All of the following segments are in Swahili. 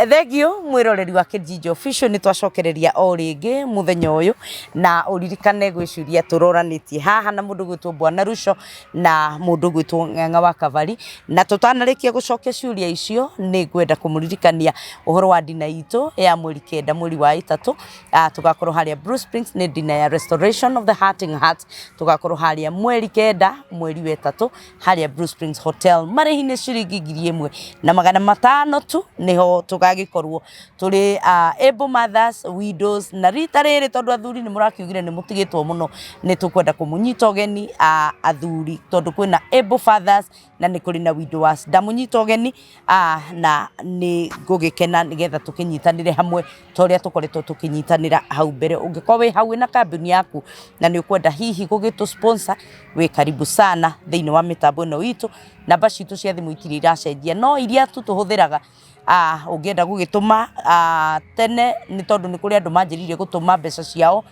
Thegio mwiroreri wa Kijiji Official ni twacokereria o ringi muthenya uyu na uririkane gwiciria turoranitie haha na mundu gwitwo Bwana Rusho na mundu gwitwo Ng'ang'a wa Kavari na tutanarikia gucokia ciuria icio ni gwenda kumuririkania uhoro wa dina itu ya mweri kenda mweri wa 3 tugakorwo haria Bruce Springs ni dina ya Restoration of the Hurting Heart tugakorwo haria mweri kenda mweri wa 3 haria Bruce Springs Hotel marihine ciringi 1,000 na 500 tu niho tugagikorwo turi able mothers widows na rita riri tondu athuri ni murakiugire ni mutigitwo muno ni tukwenda kumunyita ogeni athuri tondu kwina able fathers na ni kuri na widowers ndamunyita ogeni na ni ngugikena nigetha tukinyitanire hamwe toria tukoretwo tukinyitanira hau mbere ungikorwo wi hau na kambuni yaku na ni ukwenda hihi gugitu sponsor we karibu sana thiini wa mitambo no itu namba citu cia thimu itiri iracenjia no iria tu tuhuthiraga ungienda gugituma tene ni tondu ni kuri andu manjiririe gutuma mbeca ciao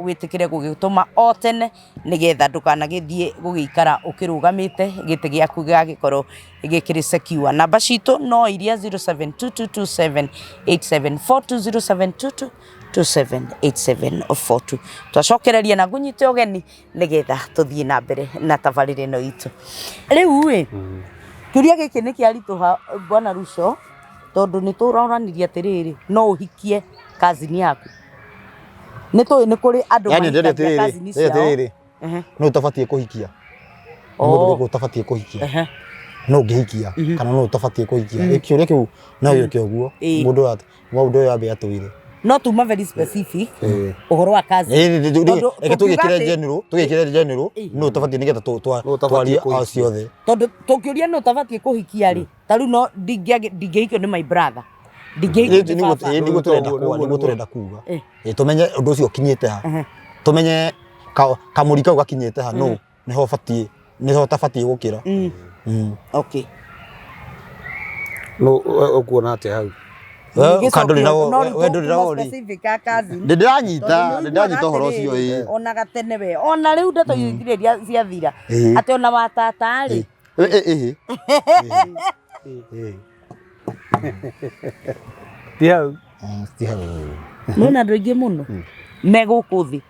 witikire gugituma o tene nigetha ndukanagithie gugikara ukirugamite gite giaku gagikorwo gikiri secure namba citu no iria 0722278742 0722278742 twacokereria na ngunyite ogeni nigetha tuthie na mbere na tabarire no itu riu we kiuria giki ni kiarituha Bwana Rusho tondu ni turoranirie atiriri no uhikie kazini yaku ni kuri andu mahikagia kazini ciao no utabatie kuhikia mundu utabatie kuhikia no ngihikia kana no utabatie kuhikia kiuria kiu na uke uguo mundu yabe atuire no tuma very specific uhoro wa kazi tugikire general no utabatie nigetha twari ciothe tondu tukiuria no utabatie kuhikia ri taru no ndingehikio ni my brother niguo turenda kuga tumenye undu ucio kinyite ha tumenye kamurika ugakinyite ha no niho tabatie gukira okay no ukuona ate hau kanduri na wenduri na wori ndiranyita horo cio ona gatene we ona riu ndeto igiriria ciathira ate ona watata ri tiao nona andu aingi muno megukuthi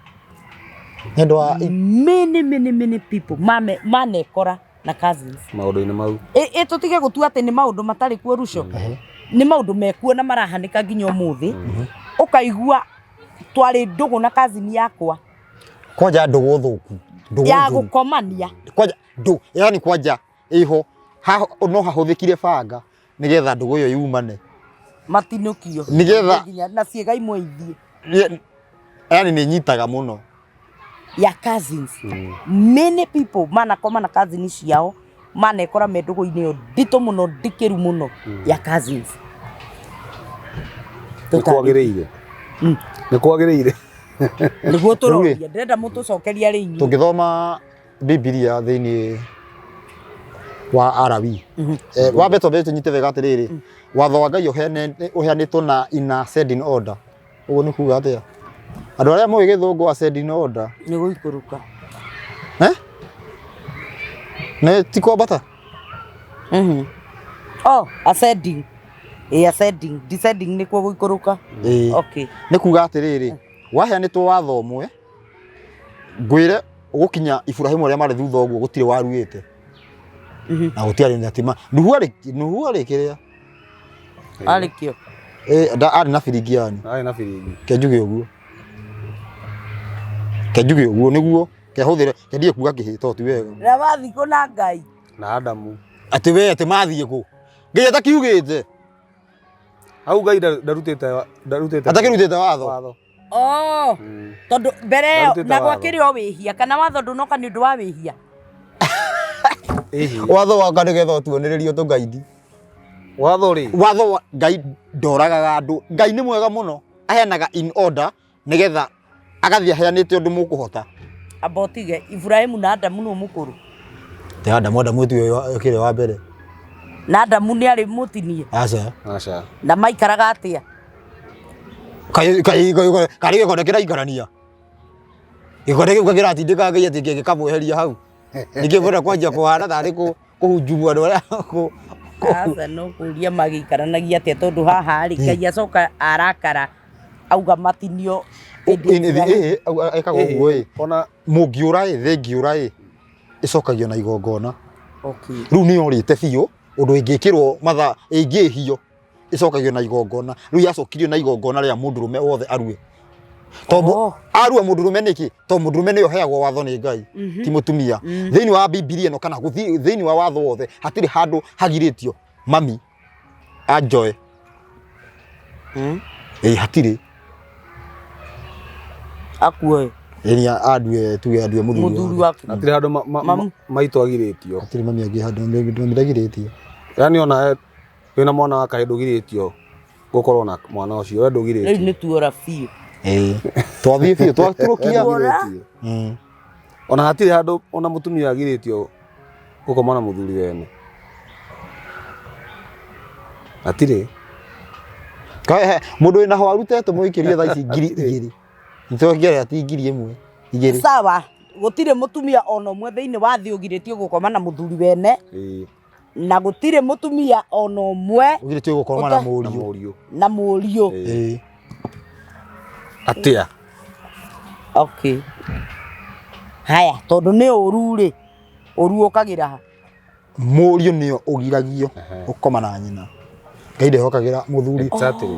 ndo wa many people manekora na cousins maundu-ini mau tutige gutua ati ni maundu matari kuo Rusho ni maundu mekuo na marahanika nginya umuthi ukaigua twari ndugu na cousin yakwa kwanja ndugu thuku ya gukomania kwanja yani kwanja iho no hahuthikire banga nigetha ndugu yo yumane matinukio nigetha na ciega imwe ithie yani ni nyitaga muno ya cousins many people manakoma na cousins ciao manekora mendugu-ini yo ndito muno ndikiru muno ya cousins tukwagiriire nikwagiriire niguo turoria ndenda mutucokeria rinyi tungithoma Biblia thiini wa Arabi wa beto beto nyite vega atiriri watho wa Ngai uheanitwo na ina sending order uguo ni kuga atia andu aria moe githungu wa sending order ni guikuruka ne tikombata ascending ascending descending ni kwa guikuruka okay ni kuga atiriri waheanitwo watho umwe ngwire ugukinya Ibrahimu aria mari thutha uguo gutire waruite na gutiari ni atima nuhu ari kiria alikio ari na firingi yani ari na firingi kenjuge uguo niguo kehuthire kendie kuga kihito ti wega na wathi kuna Ngai na Adamu ati we ati mathie ku Ngai atakiugite au Ngai ndarutite atakirutite watho tondu mbere na gwakirio wihia kana watho ndunoka ni undu wa wihia watho wa ngetho tuoneririo tu Ngai watho Ngai ndoragaga andu Ngai ni mwega muno aheanaga in order nigetha agathie aheanite undu mukuhota abotige Ibrahimu na Adamu no mukuru te Adamu tu yokire wa mbere na Adamu ni ari mutinie aca na maikaraga atia kai gikone kiraikarania gikone kiu kagiratindika Ngai ati gikamuheria hau niki bora kwanja kuhana tari kuhunjumwa andu aria Asa no kuria magikaranagia atia tondu haha ri Ngai acoka arakara auga matinio ekaga ũguo ĩ Ona mũngiũra ĩ thengiũra ĩ ĩcokagio na igongona okay rĩu nĩ orĩte biũ ũndũ ĩngĩkĩrwo mathaa ĩngĩhio ĩcokagio na igongona rĩu yacokirio na igongona rĩa mũndũrũme wothe arue tondũ arua mũndũrũme nĩkĩ tondũ mũndũrũme nĩwe ũheagwo watho nĩ Ngai ti mũtumia thĩinĩ wa Biblia ĩno kana thĩinĩ wa watho wothe hatirĩ handũ hagirĩtio mami anjoe hatirĩ akuoe ĩrĩa andue tuge andue muthuri waku hatirĩ handũ maitũ agirĩtio hatirĩ mami angĩ handũ ndagirĩtio yani ona wĩna mwana wa kahĩĩ ndũgirĩtio gũkorwo na mwana ũcio we rĩu ndũgirĩtio nĩ tuora biũ twathiĩ biũ twatũrũkia ona hatirĩ handũ ona mũtumia agirĩtio gũkoma na mũthuri wene hatirĩ mũndũ wĩna ho arute tũmũikĩrie thaa ici ngiri igĩrĩ nĩtwongere ati ngiri ĩmwe igĩrĩ sawa gũtirĩ mũtumia ona ũmwe thĩinĩ wa thĩ ũgirĩtio gũkoma na mũthuri wene na gũtirĩ mũtumia ona ũmwe ũgirĩtio gũkoma na mũriũ na mũriũ atĩa okay haya tondu nĩ ũru rĩ ũru ũkagĩra ha mũriũ nĩo ũgiragio gũkoma na nyina Ngai ndehokagĩra mũthuri exactly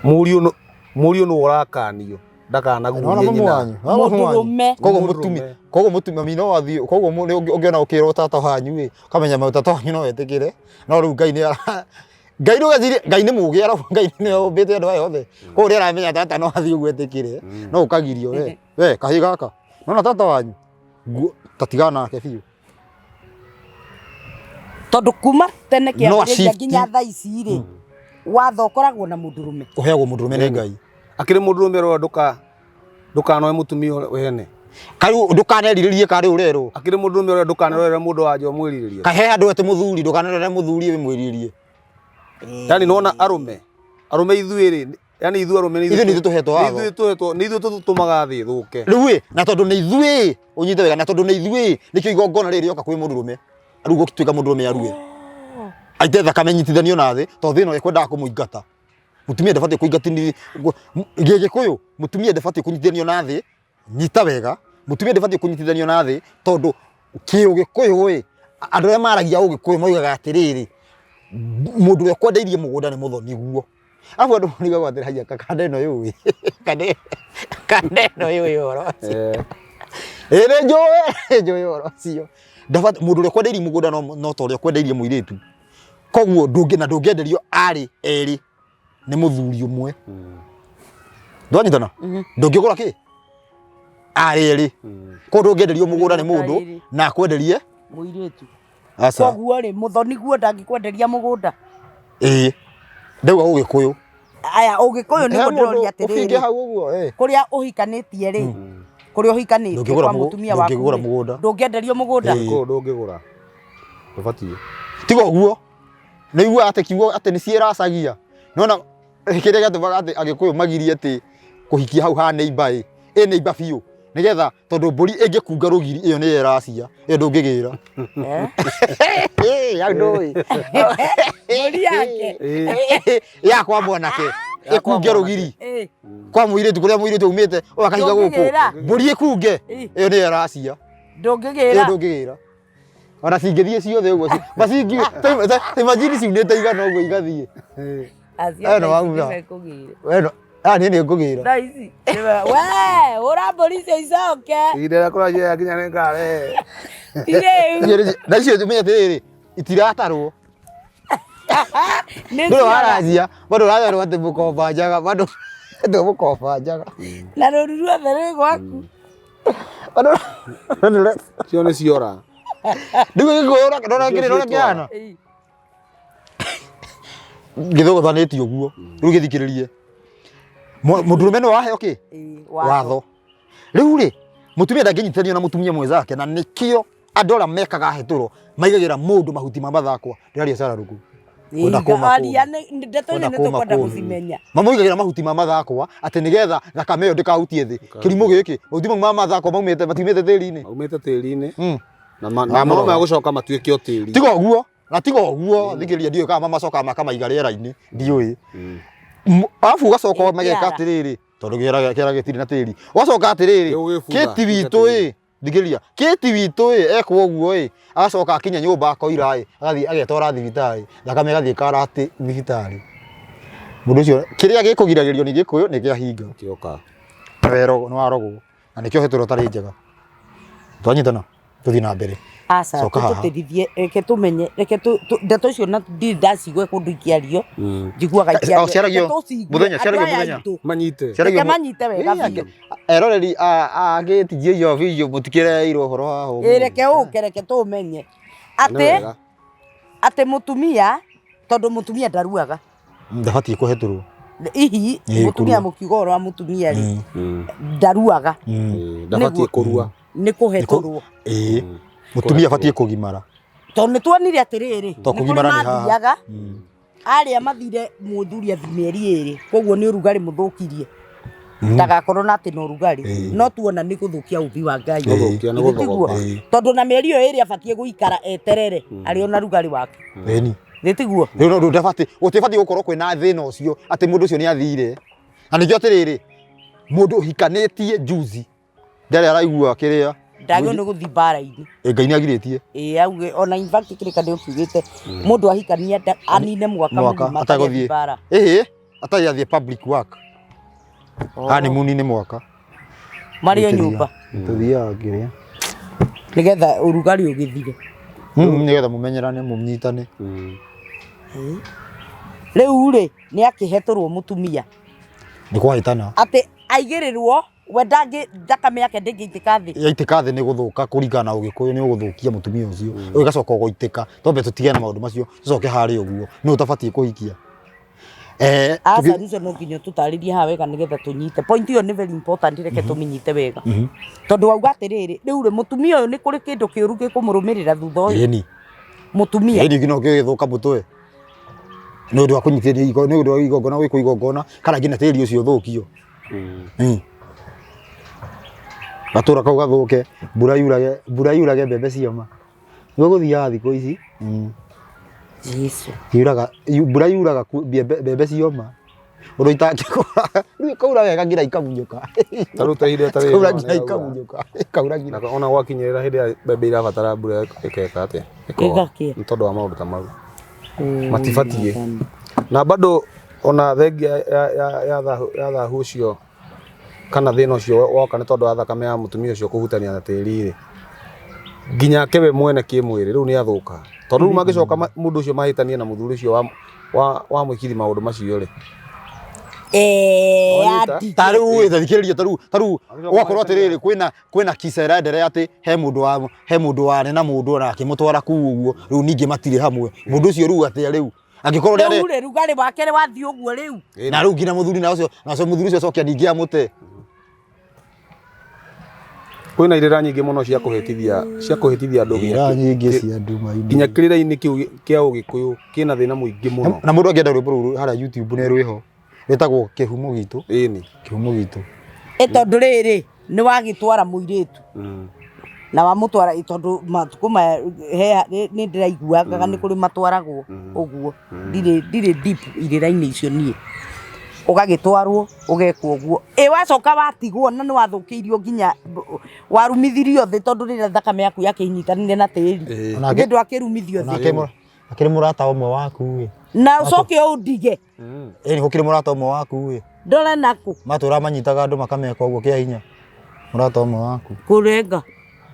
mũriũ nĩ ũrakanio ndakanagurie nyina mũndũrũme koguo mũtumia mino wathiĩ koguo ũngĩona ũkĩrwo tata wanyu ĩ kamenya tata wanyu no etĩkĩre no rĩu Ngai ndũgecirie Ngai nĩ mũũgĩ arabu Ngai nĩ ombĩte andũ aya othe koguo rĩrĩa aramenya tata no athiĩ ũguo etĩkĩre no ũkagirio we kahĩ gaka nona tata wanyu tatigana nake biũ tondu kuma tene kĩambĩrĩria nginya thaa ici rĩ watho ũkoragwo na mũndũrũme ũheagwo mũndũrũme nĩ Ngai akĩrĩ mũndũrũme rwa ndũkanoe mũtumia wene kaĩ ndũkanerirĩrie karĩ ũrerwo akĩrĩ mũndũrũme ũrĩa ndũkanerorere mũndũ wa nja ũmwĩrirĩrie kahe andũ ete mũthuri ndũkanerorere mũthuri wĩmwĩrirĩrie yani nona arũme ithuĩ rĩ yani ithuĩ arũme nĩ tũhetwo watho nĩ ithuĩ tũtũmaga thĩ thũke rĩu ĩ na tondũ nĩ ithuĩ ũnyite wega na tondũ nĩ ithuĩ nĩkĩo igongona rĩrĩ rĩoka kwĩ mũndũrũme rĩu gũtuĩka mũndũrũme arue aite thakame nyitithanio na thĩ tondũ thĩno ekwendaga kũmũingata mutumia ndabatiĩ kũingatithio Gĩgĩkũyũ mutumia ndabatiĩ kũnyitithanio na thĩ nyita wega mutumia ndabatiĩ kũnyitithanio na thĩ tondũ kĩũgĩkũyũ ĩ andũ arĩa maragia ũgĩkũyũ moigaga atĩrĩrĩ mũndũ ũrĩa ũkwendeirie mũgũnda nĩ mũthoni guo afu andũ moigagwo atĩrĩ haiya kanda ĩno yũĩ kanda ĩno yũĩ ũhoro ũcio nĩ njũĩ ũhoro ũcio mũndũ ũrĩa ũkwendeirie mũgũnda no ta ũrĩa ũkwendeirie mũirĩtu koguo ndũngĩenderio arĩ erĩ nĩ mũthuri ũmwe ndwanyitana ndũngĩgũra kĩ arĩ erĩ koguo ndũngĩenderio mũgũnda nĩ mũndũ na akwenderie mũirĩtu koguo rĩ mũthoni guo ndangĩkwenderia mũgũnda ndauga ũgĩkũyũ aya ũgĩkũyũ nĩ mũndũroria atĩrĩrĩ kũrĩa ũhikanĩtie rĩ kũrĩa ũhikanĩtie kwa mũtumia waku ndũngĩenderio mũgũnda ndũngĩgũra ndũbatiĩ tiga ũguo nĩigua atĩ kiugo atĩ nĩ ciĩracagia nona kĩrĩa gĩatũmaga atĩ agĩkũyũ magirie atĩ kũhikia hau ha neighbor neighbor biũ nĩgetha tondũ mbũri ĩngĩkunga rũgiri ĩyo nĩyo ĩracia ĩyo ndũngĩgĩra ya ndũĩ mbũri yake yakwa mwanake ĩkunge rũgiri kwa mũirĩtu kũrĩa mũirĩtu aumĩte akahiga gũkũ mbũri ĩkunge ĩyo nĩyo ĩracia ndũngĩgĩra ona cingĩthiĩ ciothe ũguo imagine ciunĩte igana ũguo igathiĩ niĩ nĩ ngũgĩra ũra mbũri icio icoke ihinda rĩa kũrajia yakinya nĩ ngare na icio menya atĩrĩrĩ itiratarwo ndũrĩ warajia bado ũragerwo atĩ mũkomba njaga bado mũkomba njaga na rũru ruothe rwĩ gwaku cio nĩ ciora nĩguo gĩkũyũ rora kĩhana gĩthũgũthanĩtio ũguo rĩu gĩthikĩrĩrie mũndũrũme nĩ waheo kĩ watho rĩu rĩ mũtumia ndangĩnyitithanio na mũtumia mwenzake na nĩkĩo andũ arĩa mekaga hĩtũro maigagĩra mũndũ mahuti ma mathakwa ndĩraria cararũku mamoigagĩra mahuti ma mathakwa atĩ nĩgetha thakame ĩyo ndĩkahutie thĩ kĩrimũ gĩkĩ mahuti mau ma mathakwa matiumĩte tĩri-inĩ na no megũcoka matuĩke o tĩri tiga ũguo na tiga ũguo thikĩrĩria ndiũĩ kana macoka makamaiga rĩera-inĩ ndiũĩ alafu ũgacoka mageka atĩrĩrĩ tondũ kĩara gĩtirĩ na tĩri ũgacoka atĩrĩrĩ kĩti witũ thikĩrĩria kĩti witũ ekwo ũguo agacoka akinya nyũmba akoira agathiĩ agetwara thibitarĩ thakame ĩgathiĩ karati thibitarĩ mũndũ ũcio kĩrĩa gĩkũgiragĩrio nĩ gĩkũyũ nĩ kĩahinga kĩoka wero nĩ warogwo na nĩkĩo hetũro tarĩ njega twanyitana tũthiĩ na mbere aca tũtĩrithie reke tũmenye reke ndeto icio na ndirĩ ndacigua kũndũ ikĩario njiguaga ciaragio mũthenya ciaragio mũthenya manyite reke manyite wega biũ eroreri agĩtijie iyo video mũtikĩreirwo ũhoro haha reke ũke reke tũmenye atĩ mũtumia tondũ mũtumia ndaruaga ndabatiĩ kũhetũrwo ihi mũtumia mũkiuga ũhoro wa mũtumia rĩ ndaruaga ndabatiĩ kũrua nĩ kũhetũrwo mũtumia abatiĩ kũgimara tondũ nĩ tuonire atĩrĩrĩ to kũgimara nĩ haha mathiaga arĩa mathire mũthuri athi mĩeri ĩrĩ koguo nĩ ũrugarĩ mũthũkirie ndagakorwo na atĩ na ũrugarĩ no tuona nĩ gũthũkia ũmbi wa Ngai tondũ na mĩeri ĩyo ĩrĩ abatiĩ gũikara eterere arĩ ona rugarĩ wake tiguo rĩu gũtibatiĩ gũkorwo kwĩna thĩna ũcio atĩ mũndũ ũcio nĩ athire na nĩkĩo atĩrĩrĩ mũndũ ũhikanĩtie juzi ndarĩ araigua kĩrĩa ndagĩrĩirwo nĩ gũthiĩ mbara-inĩ Ngai nĩ agirĩtie auge ona in fact kĩrĩkanĩro kiugĩte mũndũ ahikania anine mwaka mũgima atagũthiĩ mbara atarĩ athiĩ public work honeymoon nĩ mwaka marĩ o nyũmba tũthiaga kĩrĩa nĩgetha ũrugarĩ ũgĩthire nĩgetha mũmenyerane mũnyitane rĩu rĩ nĩ akĩhetũrwo mũtumia nĩ kwahĩtana atĩ aigĩrĩrwo we thakame yake ndĩngĩitĩka thĩ yaitĩka thĩ nĩ gũthũka kũringana na ũgĩkũyũ nĩ ũgũthũkia mũtumia ũcio ũgacoka ũgũitĩka tombe tũtige na maũndũ macio tũcoke harĩ ũguo nĩ ũtabatiĩ kũhikia aca ruco no nginya tũtarĩrie haha wega nĩgetha tũnyite point ĩyo nĩ very important reke tũmĩnyite wega tondũ wauga atĩrĩrĩ rĩu rĩ mũtumia ũyũ nĩ kũrĩ kĩndũ kĩũru gĩkũmũrũmĩrĩra thutha ũyũ mũtumia nginya ũgĩthũka mũtwe nĩ ũndũ wa kũnyitĩrĩria nĩ ũndũ wa igongona gwĩkwo igongona kana nginya tĩri ũcio ũthũkio gatũra kau gathũke mbura yurage mbembe cioma nĩ gũthiaga thikũ ici mbura yuraga mbembe cioma ũndũ itangĩkũra rĩu kaura wega nginya ikamunyũka tarĩu ta ihinda tarĩ kaura nginya ikamunyũka kaura nginya ona gwakinyĩrĩra hĩndĩ ĩrĩa mbembe irabatara mbura ĩkeka atĩa nĩ tondũ wa maũndũ ta mau matibatiĩ na bado ona thengia ya thahu ũcio kana thĩna ũcio woka nĩ tondũ wa thakame ya mũtumia ũcio kũhutania na tĩri-rĩ nginya kewe mwene kĩmwĩrĩ rĩu nĩ athũka tondũ rĩu mangĩcoka mũndũ ũcio mahĩtanie na mũthuri ũcio wa mwĩkiri maũndũ macio-rĩ tarĩu thikĩrĩria tarĩu ũgakorwo atĩrĩrĩ kwĩna kisa ĩrenderea atĩ he mũndũ warĩ na mũndũ na akĩmũtwara kũu ũguo rĩu ningĩ matirĩ hamwe mũndũ ũcio rĩu atĩa rĩu angĩkorwo rĩu rugarĩ wake nĩ wathiĩ ũguo rĩu na rĩu nginya mũthuri nacio mũthuri ũcio acokia ningĩ amũte kwĩna irĩra nyingĩ mũno cia kũhĩtithia andũ nyingĩ cia nduma nginya kĩrĩra-inĩ kĩu kĩa ũgĩkũyũ kĩna thĩna mũingĩ mũno na mũndũ angĩenda rwĩmbo rũrũ harĩa YouTube nĩ rwĩho rwĩtagwo kĩhumo gitũ kĩhumo gitũ tondũ rĩrĩ nĩ wagĩtwara mũirĩtu na wamũtwara tondũ matukũ maya nĩ ndĩraiguaga nĩ kũrĩ matwaragwo ũguo ndirĩ deep irĩra-inĩ icio niĩ ũgagĩtwarwo ũgekwo ũguo wacoka watigwo na nĩ wathũkĩirio nginya warumithirio thĩ tondũ rĩrĩa thakame yaku yakĩnyitanire na tĩri nĩndũ akĩrumithio thĩ akĩrĩ mũrata ũmwe waku na ũcoke ũndige nĩ gũkĩrĩ mũrata ũmwe waku ndore nakũ matũra manyitaga andũ makameka ũguo kĩa hinya mũrata ũmwe waku kũrenga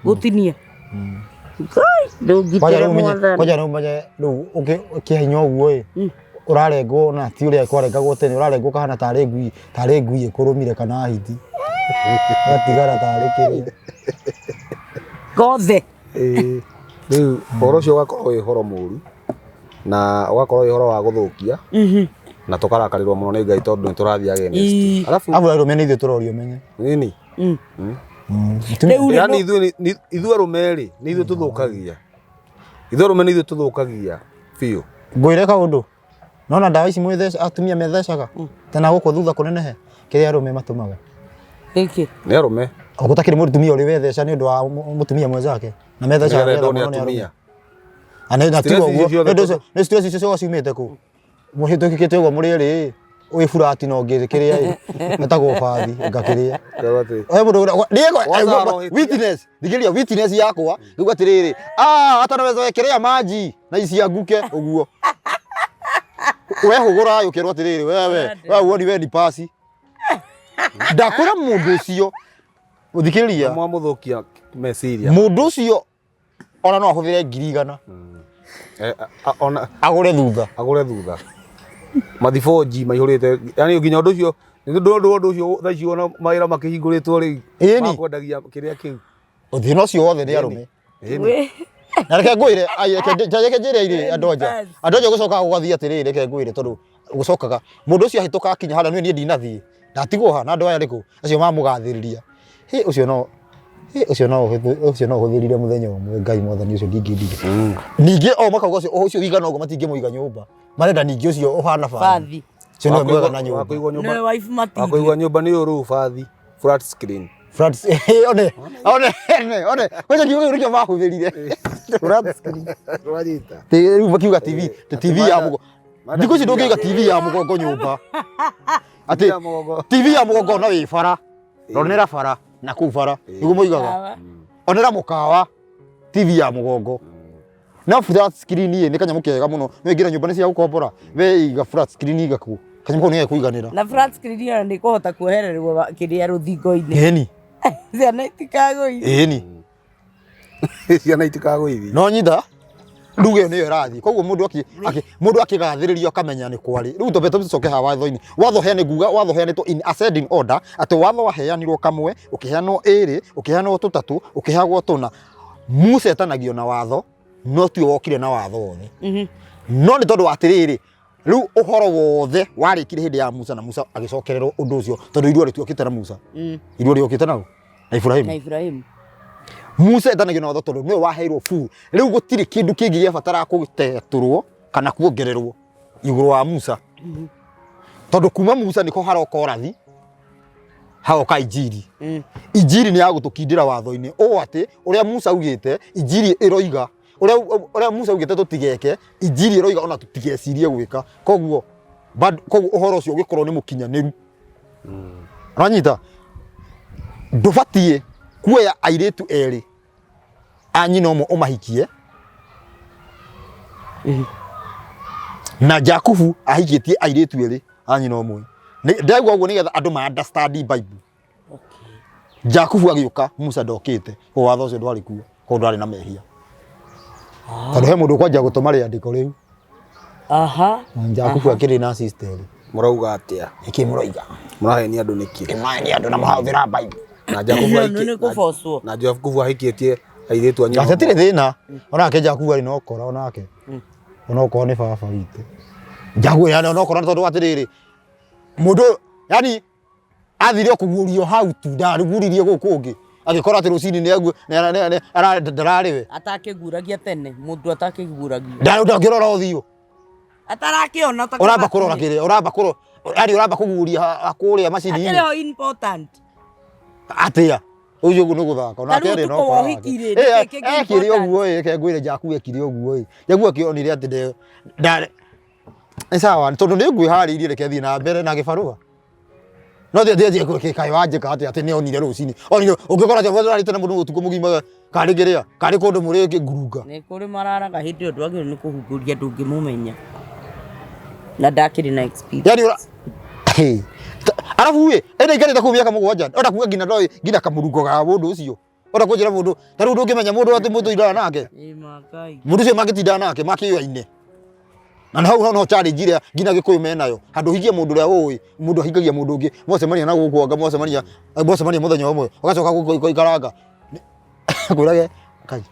gũtinia kwaja rĩu ũmenye rĩu ũkĩhinya ũguo ũrarengwo na ti ũrĩa kwarengagwo tene ũrarengwo kahana tarĩ ngui ĩkũrũmire kana hiti gatigara tarĩ kĩrĩa gothe rĩu ũhoro ũcio ũgakorwo wĩ ũhoro mũru na ũgakorwo wĩ ũhoro wa gũthũkia na tũkarakarĩrwo mũno nĩ Ngai tondũ nĩ tũrathiĩ against arabu arũme nĩ ithuĩ tũrorio menye nini yani ithuĩ arũme rĩ nĩ ithuĩ tũthũkagia ithuĩ arũme nĩ ithuĩ tũthũkagia biũ ngwĩre kaũndũ nona ndawa ici atumia methecaga tena gũkũ thutha kũnenehe kĩrĩa arũme matũmaga nĩ arũme gũtakĩrĩ mũtumia ũrĩ wetheca nĩ ũndũ wa mũtumia mwenzake na methecaga Ana tigo guo nä stress icio cio ciumĩte kũ mũhĩtũkĩte ũguo mũrĩ rĩ wĩ furati no ngĩkĩrĩa metagwo bathi ngakĩrĩa oya mũndũ niĩ witness thigĩria witness yakwa rĩu atĩrĩrĩ hata naweza wekelea maji na isia nguke ũguo we hũgũra ũkĩrwo atĩrĩrĩ wewe uoni we ni pasi ndakwĩra mũndũ ũcio ũthikĩrĩria mwamũthũkia meciria mũndũ ũcio ona no ahũthĩre 100 agũre thutha mathiboji maihũrĩte yani nginya ũndũ ũcio ũndũ ũcio thaa icio ona mawĩra makĩhingũrĩtwo rĩu makwendagia kĩrĩa kĩu ũthĩna ũcio wothe nĩ arũme na reke ngwĩre reke njĩre irĩ andũ anja gũcoka gũgathiĩ atĩrĩrĩ reke ngwĩre tondũ gũcokaga mũndũ ũcio ahĩtũka akinya harĩa niĩ ndinathiĩ ndatigwo ha na andũ aya rĩkũ acio mamũgathĩrĩria ũcio no ũhũthĩrire mũthenya ũmwe Ngai mwathani ũcio ndingĩndiga ningĩ makauga ũcio wigana ũguo matingĩmũiga nyũmba marenda ningĩ ũcio ũhana bathi cio no mwega na nyũmba wakũigua nyũmba nĩ ũrũ bathi flat screen one kwanza ndio ndio mahũthĩrire flat screen rĩu makiuga TV ya mũgongo ndiko ici ndũngĩiga TV ya mũgongo nyũmba atĩ TV ya mũgongo na wĩ bara ronera bara na kũu bara nĩguo moigaga onera mũkawa TV ya mũgongo na flat screen nĩ kanyamũ kega mũno nĩ ingĩra nyũmba nĩ cia gũkombora we iga flat screen igaku kanyamũ nĩ gekuiganĩra na flat screen nĩ kũhota kuohererwo kĩrĩa rũthingo-inĩ ĩni ciana itikagũithie ĩni ciana itikagũithie no nyitha nduge nĩyo ĩrathiĩ koguo mũndũ akĩgathĩrĩrio akamenya nĩ kwarĩ rĩu tũcoke ha watho-inĩ watho heane nguga watho heanĩtwo in ascending order atĩ watho waheanirwo kamwe ũkĩheanwo ĩrĩ ũkĩheanwo tũtatũ ũkĩheagwo tũna Musa etanagio na watho no tiwe wokire na watho wothe no nĩ tondũ wa atĩrĩrĩ rĩu ũhoro wothe warĩkire hĩndĩ ya Musa na Musa agĩcokererwo ũndũ ũcio tondũ irua rĩtiokĩte na Musa irua rĩokĩte naũ na Ibrahim Musa etanagio na watho tondũ nĩwe waheirwo buru rĩu gũtirĩ kĩndũ kĩngĩ gĩabatara gũtetũrwo kana kuongererwo igũrũ wa Musa tondũ kuma Musa nĩko haroka ũrathi haoka injiri injiri nĩ ya gũtũkindĩra watho-inĩ ũũ atĩ ũrĩa Musa augĩte injiri ĩroiga ũrĩa Musa augĩte tũtigeke injiri ĩroiga ona tũtigecirie gwĩka koguo ũhoro ũcio ũgĩkorwo nĩ mũkinyanĩru ũranyita ndũbatiĩ kuoya airĩtu erĩ a nyina ũmwe ũmahikie na Jakubu ahikĩtie airĩtu erĩ a nyina ũmwe ndagwa ũguo nĩgetha andũ ma understand Bible Jakubu agĩũka Musa ndokĩte watho ũcio ndwarĩ kuo koguo ndwarĩ na mehia tondũ he mũndũ kwanja gũtũma rĩandĩko rĩu Jakubu akĩrĩ na sister mũrauga atĩa mũroiga mũrahenia andũ nĩkĩ mũrahenia andũ na mahũthĩra Bible na Jakubu ahikĩtie airĩtu a nyina atatire thĩna onake Jakubu arĩ na ũkora onake onokorwo nĩ baba witũ Jakubu yani onokorwo nĩ tondũ wa atĩrĩrĩ mũndũ yani athire kũguũrio hau tu ndaruguririe gũkũ ũngĩ agĩkora atĩ rũcinĩ nĩ ndararĩ we atakĩguragia tene mũndũ atakĩguragia ndangĩrora ũthiũ atarakĩona ũramba kũrora kĩrĩa ũramba kũguũria kũrĩa macini-inĩ akĩrĩ important atĩa ũyũ nĩ gũthaka onake arĩ no ekire ũguo reke ngwĩre Jakubu ekire ũguo Jakubu akĩonire atĩ nĩ sawa tondũ nĩ ngwĩharĩirie reke thiĩ na mbere na gĩbarũa no thiĩ kaĩ wanjĩka atĩ nĩ onire rũcinĩ onire ũngĩkora atĩ mũndũ ararĩte na mũndũ ũtukũ mũgima karĩ ngĩrĩa karĩ kũndũ mũrĩ ngurunga nĩ kũrĩ mararaga hĩndĩ ĩyo ndwagĩrĩirwo nĩ kũhungũria ndũngĩmũmenya na ndakĩrĩ na experience arabu ĩno ikarĩte kũu mĩaka mũgwanja ona kuga nginya kamũrungo ga mũndũ ũcio ona kũnjĩra mũndũ ta rĩu ndũngĩmenya mũndũ atĩ mũtũindaga nake mũndũ ũcio magĩtindaga nake makĩoyaine na hau no challenge ĩrĩa nginya Gĩkũyũ menayo handũ hikie mũndũ ũrĩa ũĩ mũndũ ahingagia mũndũ ũngĩ mocemania na gũkuanga mocemania mũthenya ũmwe ũgacoka gũikaranga kwĩrage Ngai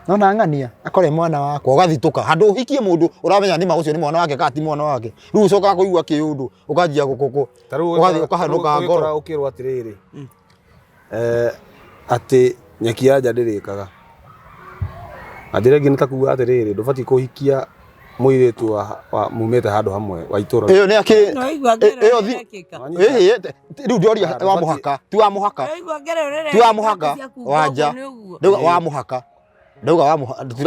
no na ng'ania akore mwana wakwa ũgathitũka handũ ũhikie mũndũ ũramenya nĩ ma ũcio nĩ mwana wake kana ti mwana wake rĩu ũcoka kũigua kĩũndũ ũkanjia gũkũkũ ũgathiĩ ũkahanũka ngoro ũkĩrwo atĩrĩrĩ atĩ nyeki ya nja ndĩrĩkaga na njĩra ĩngĩ nĩ ta kuuga atĩrĩrĩ ndũbatiĩ kũhikia mũirĩtu wa mumĩte handũ hamwe wa itũra ĩyo nĩ akĩ rĩu ndoria wa mũhaka ti wa mũhaka wanja wa mũhaka Ndauga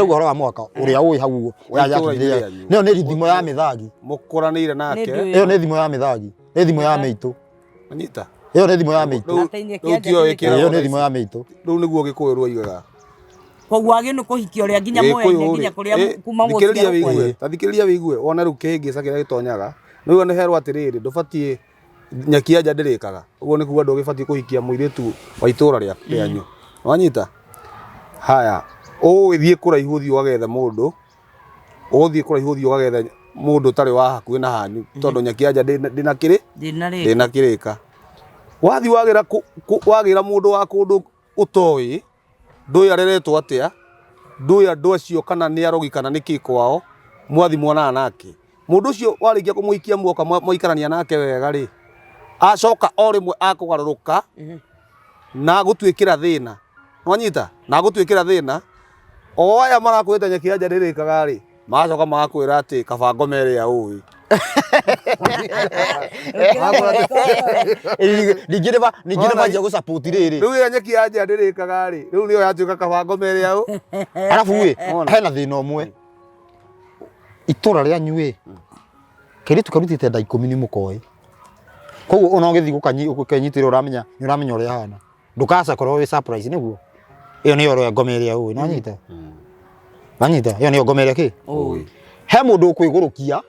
horo wa mwaka uria ui hau ya yakithia niyo ni thimo ya mithagi mukuranire nake iyo ni thimo ya mithagi ni thimo ya meitu anyita iyo ni thimo ya meitu iyo ni thimo ya meitu riu niguo gikuirwo igaga koguo agi ni kuhikia uria nginya mwenye nginya kuria kuma muthikiriria tathikiriria wigue wona riu kihingisa kiria gitonyaga niu ni herwa atiriri ndubatie nyakia nja ndirikaga uguo ni kuga ndugibatie kuhikia muiritu wa itura rianyu wanyita haya ugithie kuraihu thio wagetha mundu uthie kuraihu thio wagetha mundu tari wa hakuhi na hanyu tondu nyakia nja ndina kirika wathi wagira mundu wa kundu utoi ndui areretwo atia ndui andu acio kana ni arogi kana ni kikwao mwathi mwana nake mundu ucio warikia kumuikia muoka moikarania nake wega ri acoka o rimwe akugaruruka na gutwikira thina nwanyita na gutwikira thina o aya marakwita nyakia nja ndirikaga ri macoka magakwira ati kaba ngomere ya ui ningine manjia gu support riri riu ya nyakia nja ndirikaga ri riu niyo yatuika kaba ngomere ya ui arafu wi hena thina umwe itura ria nyue kiritu karutite nda 10 ni mukoi koguo ona ugithi gukenyitira uramenya uria hana ndukaca korwo wi surprise niguo iyo niyo ro ngomere ya ui nwanyita wanyita iyo niyo ngomere ki ui he mundu kwigurukia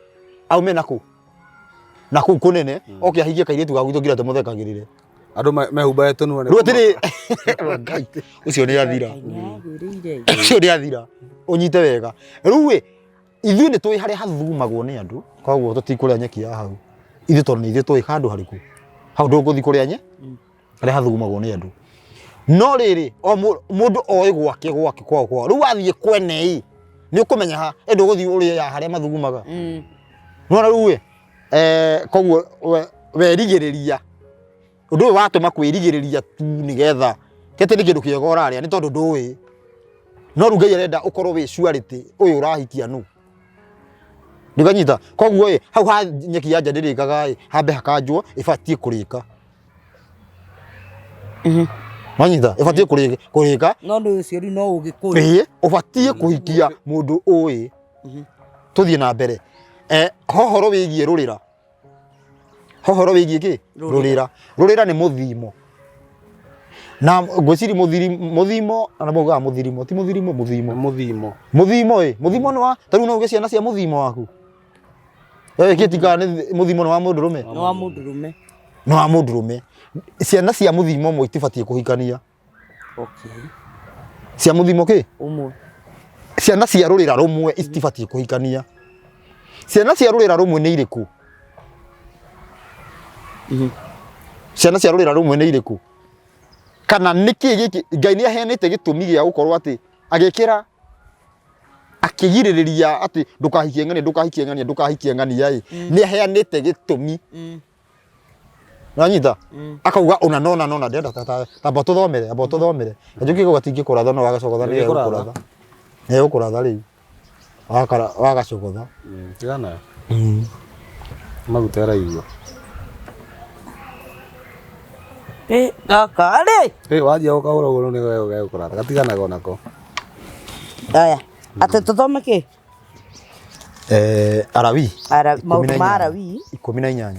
aume naku kunene okia higie kairitu gagutu ngira temuthekagirire andu mehumbae tunua riu atiri ucio ni athira ucio ni athira unyite wega riu we ithui ni tui haria hathumagwo ni andu koguo tutikuria nyeki ya hau ithu tondu ni ithu tui handu hariku hau nduguthi kuria nye haria hathumagwo ni andu no riri o mundu oi gwake kwao riu athie kwene ni ukumenya ha nduguthi uria ya haria mathugumaga nona riu we koguo werigiriria undu watuma kwirigiriria tu nigetha kete ni kindu kiega uraria ni tondu ndui no rugai arenda ukorwo wi surety uyu urahikia nu ndiganyita koguo hau ha nyeki ya ndirikaga hambe hakanjwo ibatie kurika manyita ibatie kurika no ndu ucio ri no ugikuri ubatie kuhikia mundu ui tuthie na mbere hohoro wigie rurira hohoro wigie ki rurira ni muthimo na ngwiciri muthimo ana moga muthimo ti muthimo muthimo ni wa taru no uge ciana cia muthimo waku wewe kitika ni muthimo ni wa mundurume no wa mundurume ciana cia muthimo mo itibatie kuhikania cia muthimo ki umwe ciana cia rurira rumwe itibatie kuhikania ciana cia rurira rumwe ni iriku ciana cia rurira rumwe ni iriku kana niki giki Ngai ni ahenete gitumi gia gukorwo ati agikira akigiririria ati ndukahikie ngania ni ahenete gitumi nanyita akauga ona nona ndenda tamba tuthomere njuki ko gatingi kuratha no wagacogotha ni kuratha riu wagacogotha tigana magutera igua gaka ri wajia ukaura uguo ni wewe kuratha gatiganaga onako aya ate tuthome ki arawi maundu ma arawi 18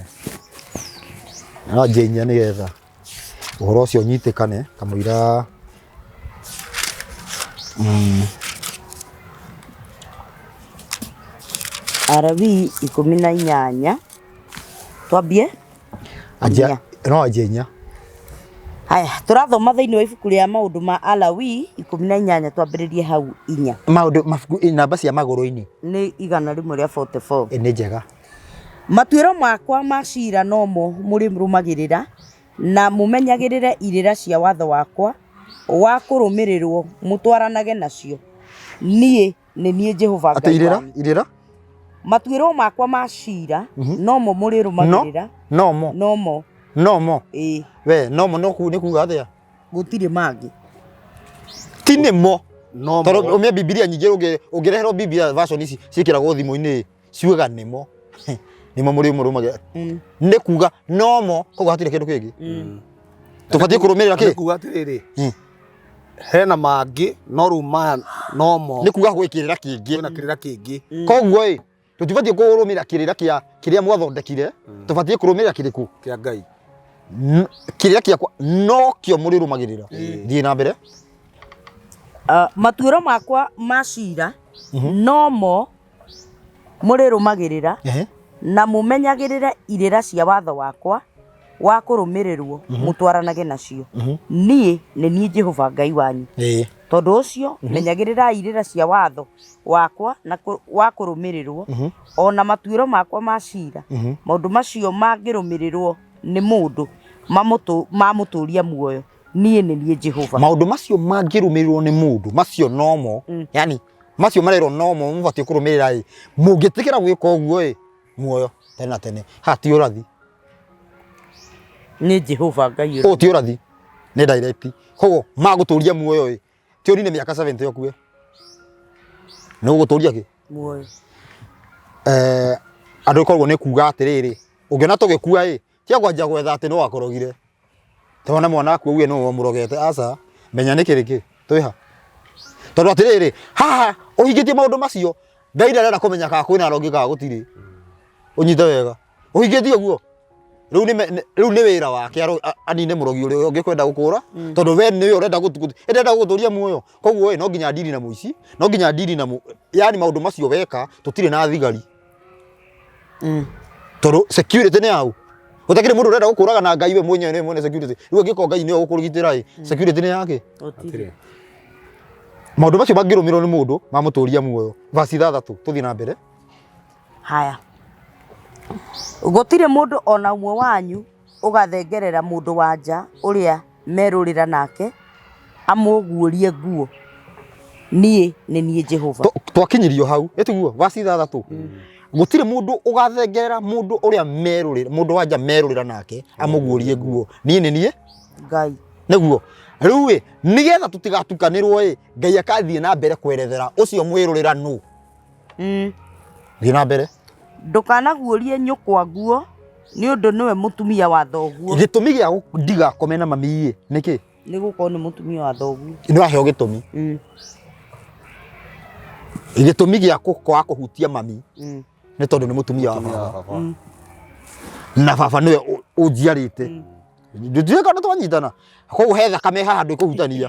no jenya ni getha uhoro ucio nyitikane kamuira arawi 18 twambie ajenya haya turathoma thiini wa ibuku ria maundu ma Alawi 18 twambiririe hau 4 maundu mabuku namba cia maguru-ini ni 144 ni njega matuiro makwa ma cira nomo muri rumagirira na mumenyagirire irira cia watho wakwa wa kurumirirwo mutwaranage nacio nie ni nie Jehova Ngai irira matuiro makwa ma cira nomo muri rumagirira nomo we nomo no ku ni kuga atia gutire mangi tinimo no toro umia Biblia nyingĩ ũngĩreherwo Biblia version ici ciĩkĩragwo thimũ-inĩ ciugaga nimo nimo muri murumagira nĩ kuga nomo koguo hatirĩ kĩndũ kĩngĩ tũbatie kũrũmĩrĩra kĩ kuga atirĩrĩ hena mangĩ no rĩu maya nomo nĩ kuga gwĩ kĩrĩra kĩngĩ kwĩna kĩrĩra kĩngĩ koguo tũtibatiĩ kũrũmĩrĩra kĩrĩra kĩrĩa mwathondekire tũbatiĩ kũrũmĩrĩra kĩrĩkũ kĩa Ngai kĩrĩra kĩakwa no kĩo mũrĩrũmagĩrĩra thiĩ na mbere matuĩro makwa macira nomo mũrĩrũmagĩrĩra na mũmenyagĩrĩre irĩra cia watho wakwa wa kũrũmĩrĩrwo mũtwaranage nacio niĩ nĩ niĩ Jehova Ngai wanyu tondũ ũcio menyagĩrĩra irĩra cia watho wakwa na wa kũrũmĩrĩrwo ona matuĩro makwa macira maũndũ macio mangĩrũmĩrĩrwo nĩ mũndũ mamũtũria muoyo niĩ nĩ niĩ Jehova maũndũ macio mangĩrũmĩrĩrwo nĩ mũndũ macio nomo yani macio marerwo nomo mũbatiĩ kũrũmĩrĩra mũngĩtĩkĩra gwĩka ũguo muoyo tene na tene hati ũrathi nĩ Jehova Ngai o ti ũrathi nĩ direct koguo magũtũria muoyo ti ũrine mĩaka 70 ũkue nĩ ũgũtũria kĩ muoyo andũ koguo nĩ kuga atĩrĩrĩ ũngĩona tũgĩkua tia kwanja gwetha atĩ no wakorogire twana mwana waku uwe no mũrogete aca menya nĩ kĩrĩkĩ twĩha tondũ atĩrĩrĩ haha ũhingĩtie maũndũ macio Ngai ndarenda kũmenya kana kwĩna rogi kana gũtirĩ ũnyite wega ũhingĩtie ũguo rĩu nĩ wĩra wake anine mũrogi ũrĩa ũngĩkwenda gũkũra tondũ we nĩwe ũrenda gũtũria muoyo koguo no nginya ndiri na mũici no nginya ndiri na yani maũndũ macio weka tũtirĩ na thigari tondũ security nĩ hau utakire mũndũ ũrenda gũkũraga na Ngai we mwenyewe nĩ mwene security rĩu angĩko Ngai nĩwe ũkũrigitĩra security nĩ yake maũndũ macio mangĩrũmĩrwo nĩ mũndũ mamũtũria muoyo verse 6 tũthiĩ na mbere haya gũtirĩ mũndũ ona ũmwe wanyu ũgathengerera mũndũ wa nja ũrĩa merũrĩra nake amũguũrie nguo niĩ nĩ niĩ Jehova twakinyirio hau etiguo verse 6 gũtirĩ mũndũ ũgathengerera mũndũ ũrĩa merũrĩra mũndũ wa nja merũrĩra nake amũguũrie nguo niĩ nĩ niĩ Ngai nĩguo rĩu nĩgetha tũtigatukanĩrwo Ngai akathiĩ na mbere kwerethera ũcio mwĩrũrĩra nũ thiĩ na mbere ndũkanaguũrie nyũkwa nguo nĩ ũndũ nĩwe mũtumia wa thoguo gĩtũmi gĩa ndigakome na mami nĩkĩ nĩ gũkorwo nĩ mũtumia wa thoguo nĩ waheo gĩtũmi gĩtũmi gĩa kwaga kũhutia mami nĩ tondũ nĩ mũtumia wa baba na baba nĩwe ũnjiarĩte ndũtuĩka nĩ twanyitana koguo he thakame haha ndĩkũhutania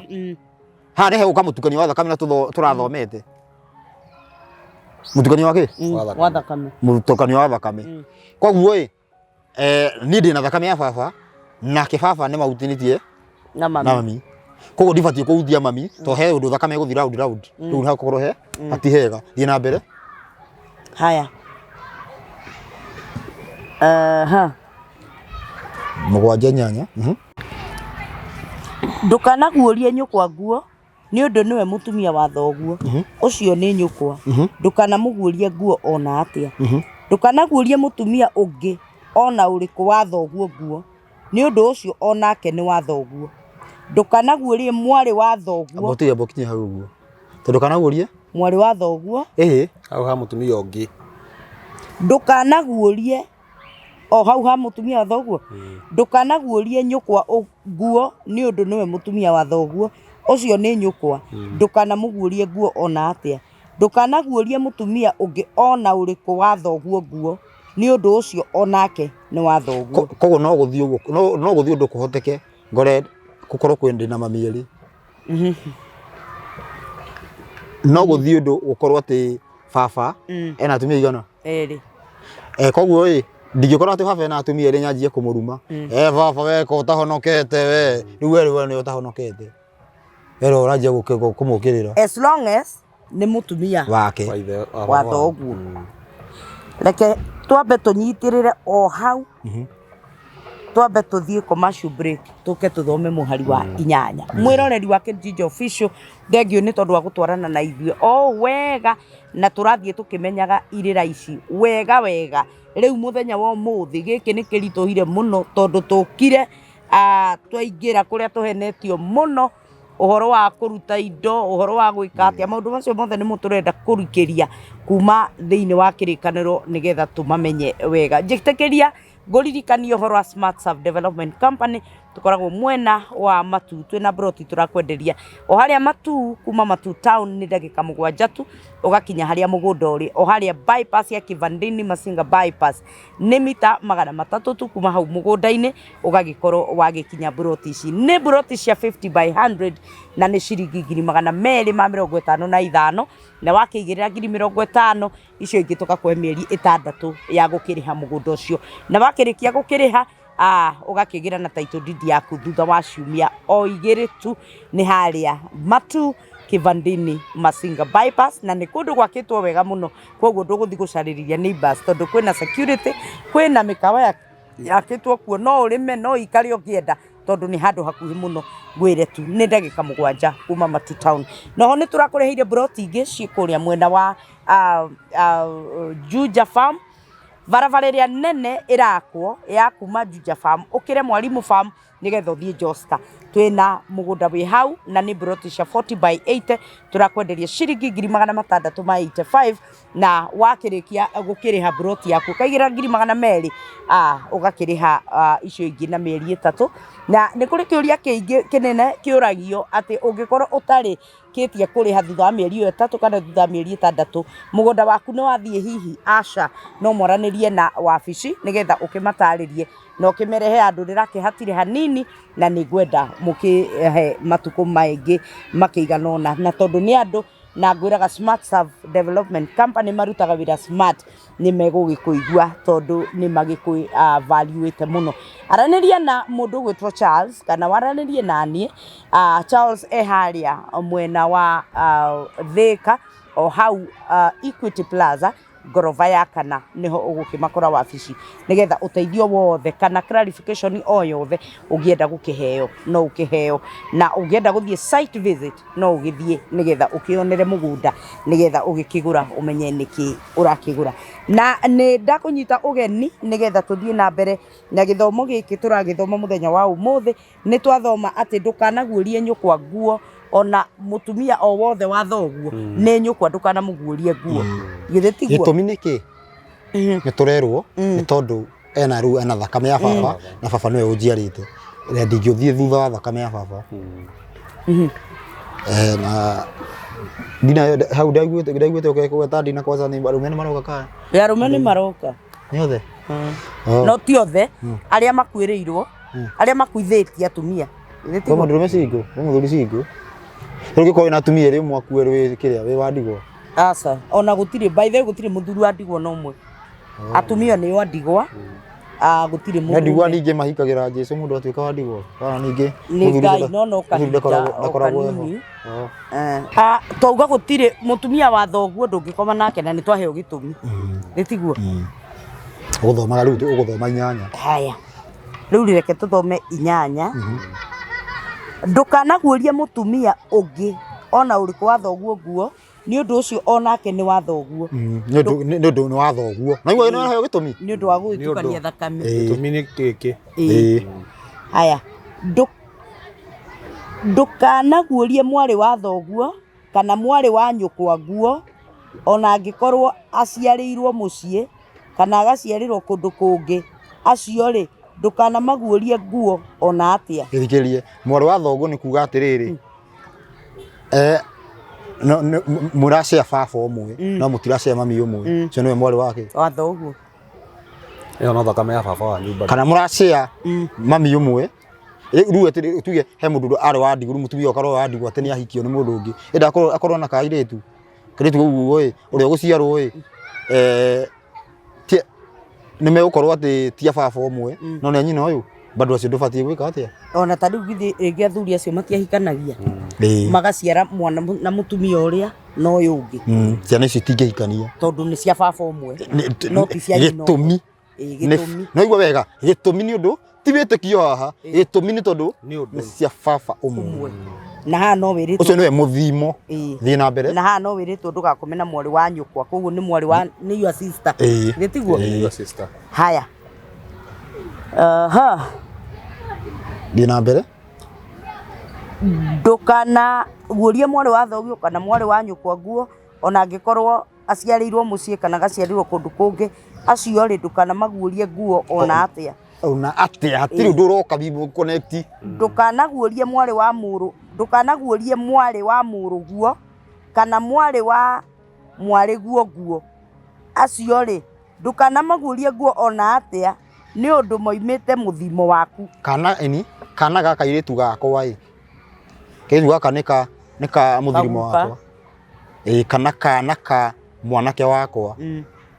haha nĩ hegũka mũtukanio wa thakame na tũrathomete mũtukanio wa kĩ wa thakame mũtukanio wa thakame koguo niĩ ndĩ na thakame ya baba nake baba nĩ mahutanĩtie na mami koguo ndibatiĩ kũhutia mami to he ũndũ thakame gũthiĩ round rĩu nĩ hakorwo he hatihega thiĩ na mbere haya mũgwanja nyanya ndũkanaguũrie nyũkwa nguo nĩ ũndũ nĩwe mũtumia wa thoguo ũcio nĩ nyũkwa ndũkanamũguũrie nguo ona atĩa ndũkanaguũrie mũtumia ũngĩ ona ũrĩkũ wa thoguo nguo nĩ ũndũ ũcio onake nĩ wa thoguo ndũkanaguũrie mwarĩ wa thoguo mũtumia bokinyia hau ũguo tondũ ndũkanaguũrie mwarĩ wa thoguo hau ha mũtumia ũngĩ ndũkanaguũrie o hau ha mũtumia wa thoguo ndũkanaguũrie nyũkwa nguo nĩ ũndũ nĩwe mũtumia wa thoguo ũcio nĩ nyũkwa ndũkanamũguũrie nguo ona atĩa ndũkanaguũrie mũtumia ũngĩ ona ũrĩkũ wa thoguo nguo nĩ ũndũ ũcio onake nĩ wa thoguo koguo no gũthiĩ ũguo no gũthiĩ ũndũ kũhoteke ngore gũkorwo kwendĩ na mami erĩ no gũthiĩ ũndũ gũkorwo atĩ baba ena atumia igana erĩ koguo ndingĩkorwo atĩ baba ena atumia erĩ nyanjie kũmũruma baba weka ũtahonokete we rĩu we nĩ ũtahonokete ero ũranjia kũmũkĩrĩra as long as nĩ mũtumia wake wa thoguo reke twambe tũnyitĩrĩre o hau twambe tũthiĩ commercial break tũke tũthome mũhari wa 8 mwĩroreri wa Kijiji Official thengio nĩ tondũ wa gũtwarana na ithuĩ o wega na tũrathiĩ tũkĩmenyaga irĩra ici wega rĩu mũthenya wa ũmũthĩ gĩkĩ nĩ kĩritũhire mũno tondũ tũkire twaingĩra kũrĩa tũhenetio mũno ũhoro wa kũruta indo ũhoro wa gwĩka atĩa maũndũ macio mothe nĩ mũtũrenda kũrikĩria kuma thĩinĩ wa kĩrĩkanĩro nĩgetha tũmamenye wega njĩtĩkĩria ngũririkania ũhoro wa Smart Serve Development Company tukoragwo mwena wa Matu twina broti turakwenderia o haria Matu kuma Matu town ni ndagika 7 tu ugakinya haria mugunda uri o haria bypass ya Kivandini Masinga bypass ni mita 300 tu kuma hau mugunda-ini ugagikorwo wagikinya broti ici ni broti cia 50 by 100 na ni ciringi 255 na wakigirira 50 icio ingi tukakwe mieri 6 ya gukiriha mugunda ucio na wakirikia gukiriha ugakigira na title deed yaku thutha wa ciumia o 2 tu ni haria Matu Kivandini Masinga bypass na ni kundu gwakitwo wega muno koguo nduguthi gucaririria neighbors tondu kwina security kwina mikawa yakitwo kuo no urime no ikari ukienda tondu ni handu hakuhi muno gwire tu ni ndagika 7 kuma Matu town noho ni turakureheire broti ingi cikuria mwena wa Juja farm barabara iria nene irakwo ya kuma Juja farm ukire Mwalimu farm nigetha uthie Joska twina mugunda wi hau na ni broti cia 40 by 80 turakwenderia ciringi 685 na wakirikia gukiriha broti yaku kaigira 200 ugakiriha icio ingi na mieri 3 na ni kuri kiuria kiingi kinene kiuragio ati ungikorwo utari kitia kuriha thutha wa mieri 3 kana thutha wa mieri 6 mugunda waku ni wathie hihi aca no moranirie na wabici nigetha ukimataririe no kimerehe andu ndirakihatire hanini na ni gwenda mukihe matuko maingi makiiganona na tondu ni andu na ngwiraga Smart Serve Development Company marutaga wira smart ni megugikuigua tondu ni magikui valuate muno araniria na mundu gwitwo Charles kana waranirie nanie Charles eharia mwena wa Thika o hau Equity Plaza gorova ya kana niho ugukimakora wabici nigetha uteithio wothe kana clarification o yothe ugienda gukiheo no ukiheo na ugienda guthie site visit no ugithie nigetha ukionere mugunda nigetha ugikigura umenye niki urakigura na ni ndakunyita ugeni nigetha tuthie na mbere na githomo giki turagithoma muthenya wa umuthi ni twathoma ati ndukanaguurie nyukwa nguo ona mutumia o wothe wa thoguo ni nyukwa ndukana muguurie nguo githitiguo gitumi niki ni turerwo ni tondu ena ru ena thakame ya baba na baba niwe unjiarite ria ndingiothie thutha wa thakame ya baba na dina hau ndaiguite ukegweta dina kwanza ni arume ni maroka kaya ya arume ni maroka ni othe no ti othe aria makwiriirwo aria makuithetie atumia githitiguo ndurume cingu muthuri cingu Rugi na atumia ri mwaku ri kiria wi wandigwo asa ona gutiri by the way gutiri muthuru wandigwo no mwe atumia ni wandigwa gutiri muthuru ndigwa ninge mahikagira Jesu mundu atuika wandigwo kana ninge ni ngai no kanini touga gutiri mutumia wa thoguo ndungikoma nake na ni twaheo gitumi nitiguo guthomaga riu uguthoma 8 haya riu reke tuthome 8 ndukanaguurie mutumia ungi ona uriku wa thoguo nguo ni undu ucio onake ni wa thoguo ni undu ni wa thoguo na igwa ino hayo gitumi ni undu wa guitukania thakame gitumi ni kiki haya ndukanaguurie mwari wa thoguo kana mwari wa nyukwa nguo ona angikorwo aciarirwo mucii kana agaciarirwo kundu kungi acio ri ndukana maguurie nguo ona atia githikirie mwari wa thoguo ni kuga atiriri no murashia baba umwe no mutirashia mami umwe cio niwe mwari wake wa thoguo iyo no thakame ya baba wa nyumba kana murashia mami umwe riu tuge he mundu ari wa ndiguru mutumia ukarwo wa ndiguru ateni ahikio ni mundu ungi enda akorwo na kairetu kairetu gugu oi uria guciarwo oi ni megukorwo ati tia baba umwe no ne nyina uyu bado acio ndubatie gwika atia ona tariu githi athuri acio matiahikanagia magaciara mwana na mutumia uria no uyu ungi ciana icio itingihikania tondu ni cia baba umwe no ti cia nyina gitumi no igwa wega gitumi ni undu ti witikio haha gitumi ni tondu ni cia baba umwe na ha no wiritwo ucio niwe muthimo thii na mbere na ha no wiritwo ndugakome na mwari wa nyukwa koguo ni mwari wa ni your sister gitiguo your sister haya thii na mbere ndukana guurie mwari wa thoguo kana mwari wa nyukwa nguo ona angikorwo aciarirwo mucii kana gaciarirwo kundu kungi acio ri ndukana maguurie nguo ona atia Ona atia hatiri nduroka bibu connect. Ndukanaguorie mwari wa muru, ndukanaguorie mwari wa muru guo kana mwari wa mwari guo acio ri ndukanamaguorie guo ona atia ni undu moimite muthimo waku kana gaka iritu gakwa keju gaka nika muthimo wakwa kana ka mwanake wakwa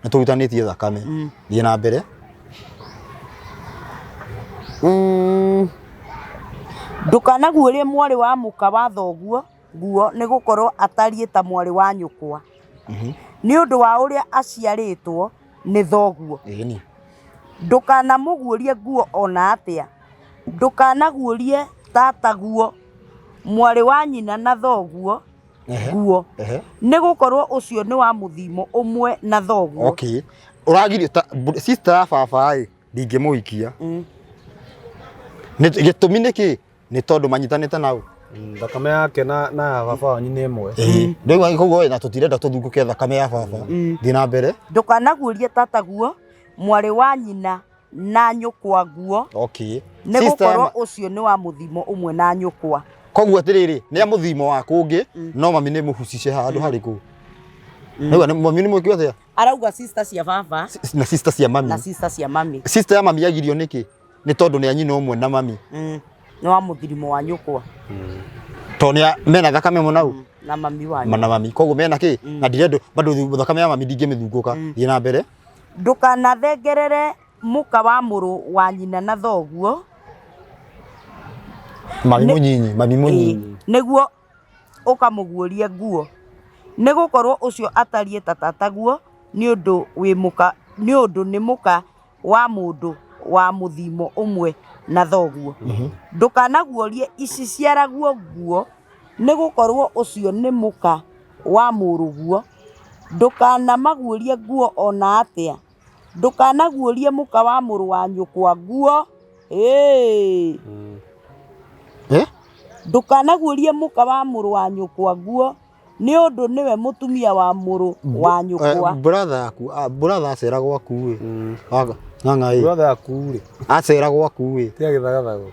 nitugutanitie thakame thie na mbere ndukanaguorie mwari wa muka wa thoguo guo ni gukorwo atarie ta mwari wa nyukwa ni undu wa uria aciaritwo ni thoguo ndukanamuguorie guo ona atia ndukanaguorie tata guo mwari wa nyina na thoguo guo ni gukorwo ucio ni wa muthimo umwe na thoguo. Okay, uragirio sister ya baba ndingimuikia ni gitumi niki ni tondu manyitanite nau thakame yake na ya baba wanyu ni imwe ndio koguo na tutirenda tuthunguke thakame ya baba thi na mbere ndukanaguorie tata guo mwari wa nyina na nyukwa guo. Okay, ni gukorwo ucio ni wa muthimo umwe na nyukwa koguo atiriri ni muthimo wa kungi no mami ni muhucice handu hariku niwa ni mami ni mwiki atia arauga sister cia baba na sister cia mami sister ya mami yagirio niki ni tondu ni anyina umwe na mami ni wa muthimo wa nyukwa tonia mena thakame munau na mami wanyu na mami koguo mena ki na ndirendo bado thakame ya mami ndingimithunguka thie na mbere ndukanathengerere muka wa muru wa nyina na thoguo mami munyinyi niguo ukamuguorie guo ni gukorwo ucio atarie tata guo ni undu wi muka ni undu ni muka wa mundu wa muthimo umwe na thoguo ndukanaguorie ici ciaraguo guo ni gukorwo ucio ni muka wa muru guo ndukanamaguorie guo ona atia ndukanaguorie muka wa muru wa nyukwa guo ndukanaguorie muka wa muru wa nyukwa guo ni undu niwe mutumia wa muru wa nyukwa brother yaku brother acera gwaku ngangai brother yaku ri acera gwaku tia githagathago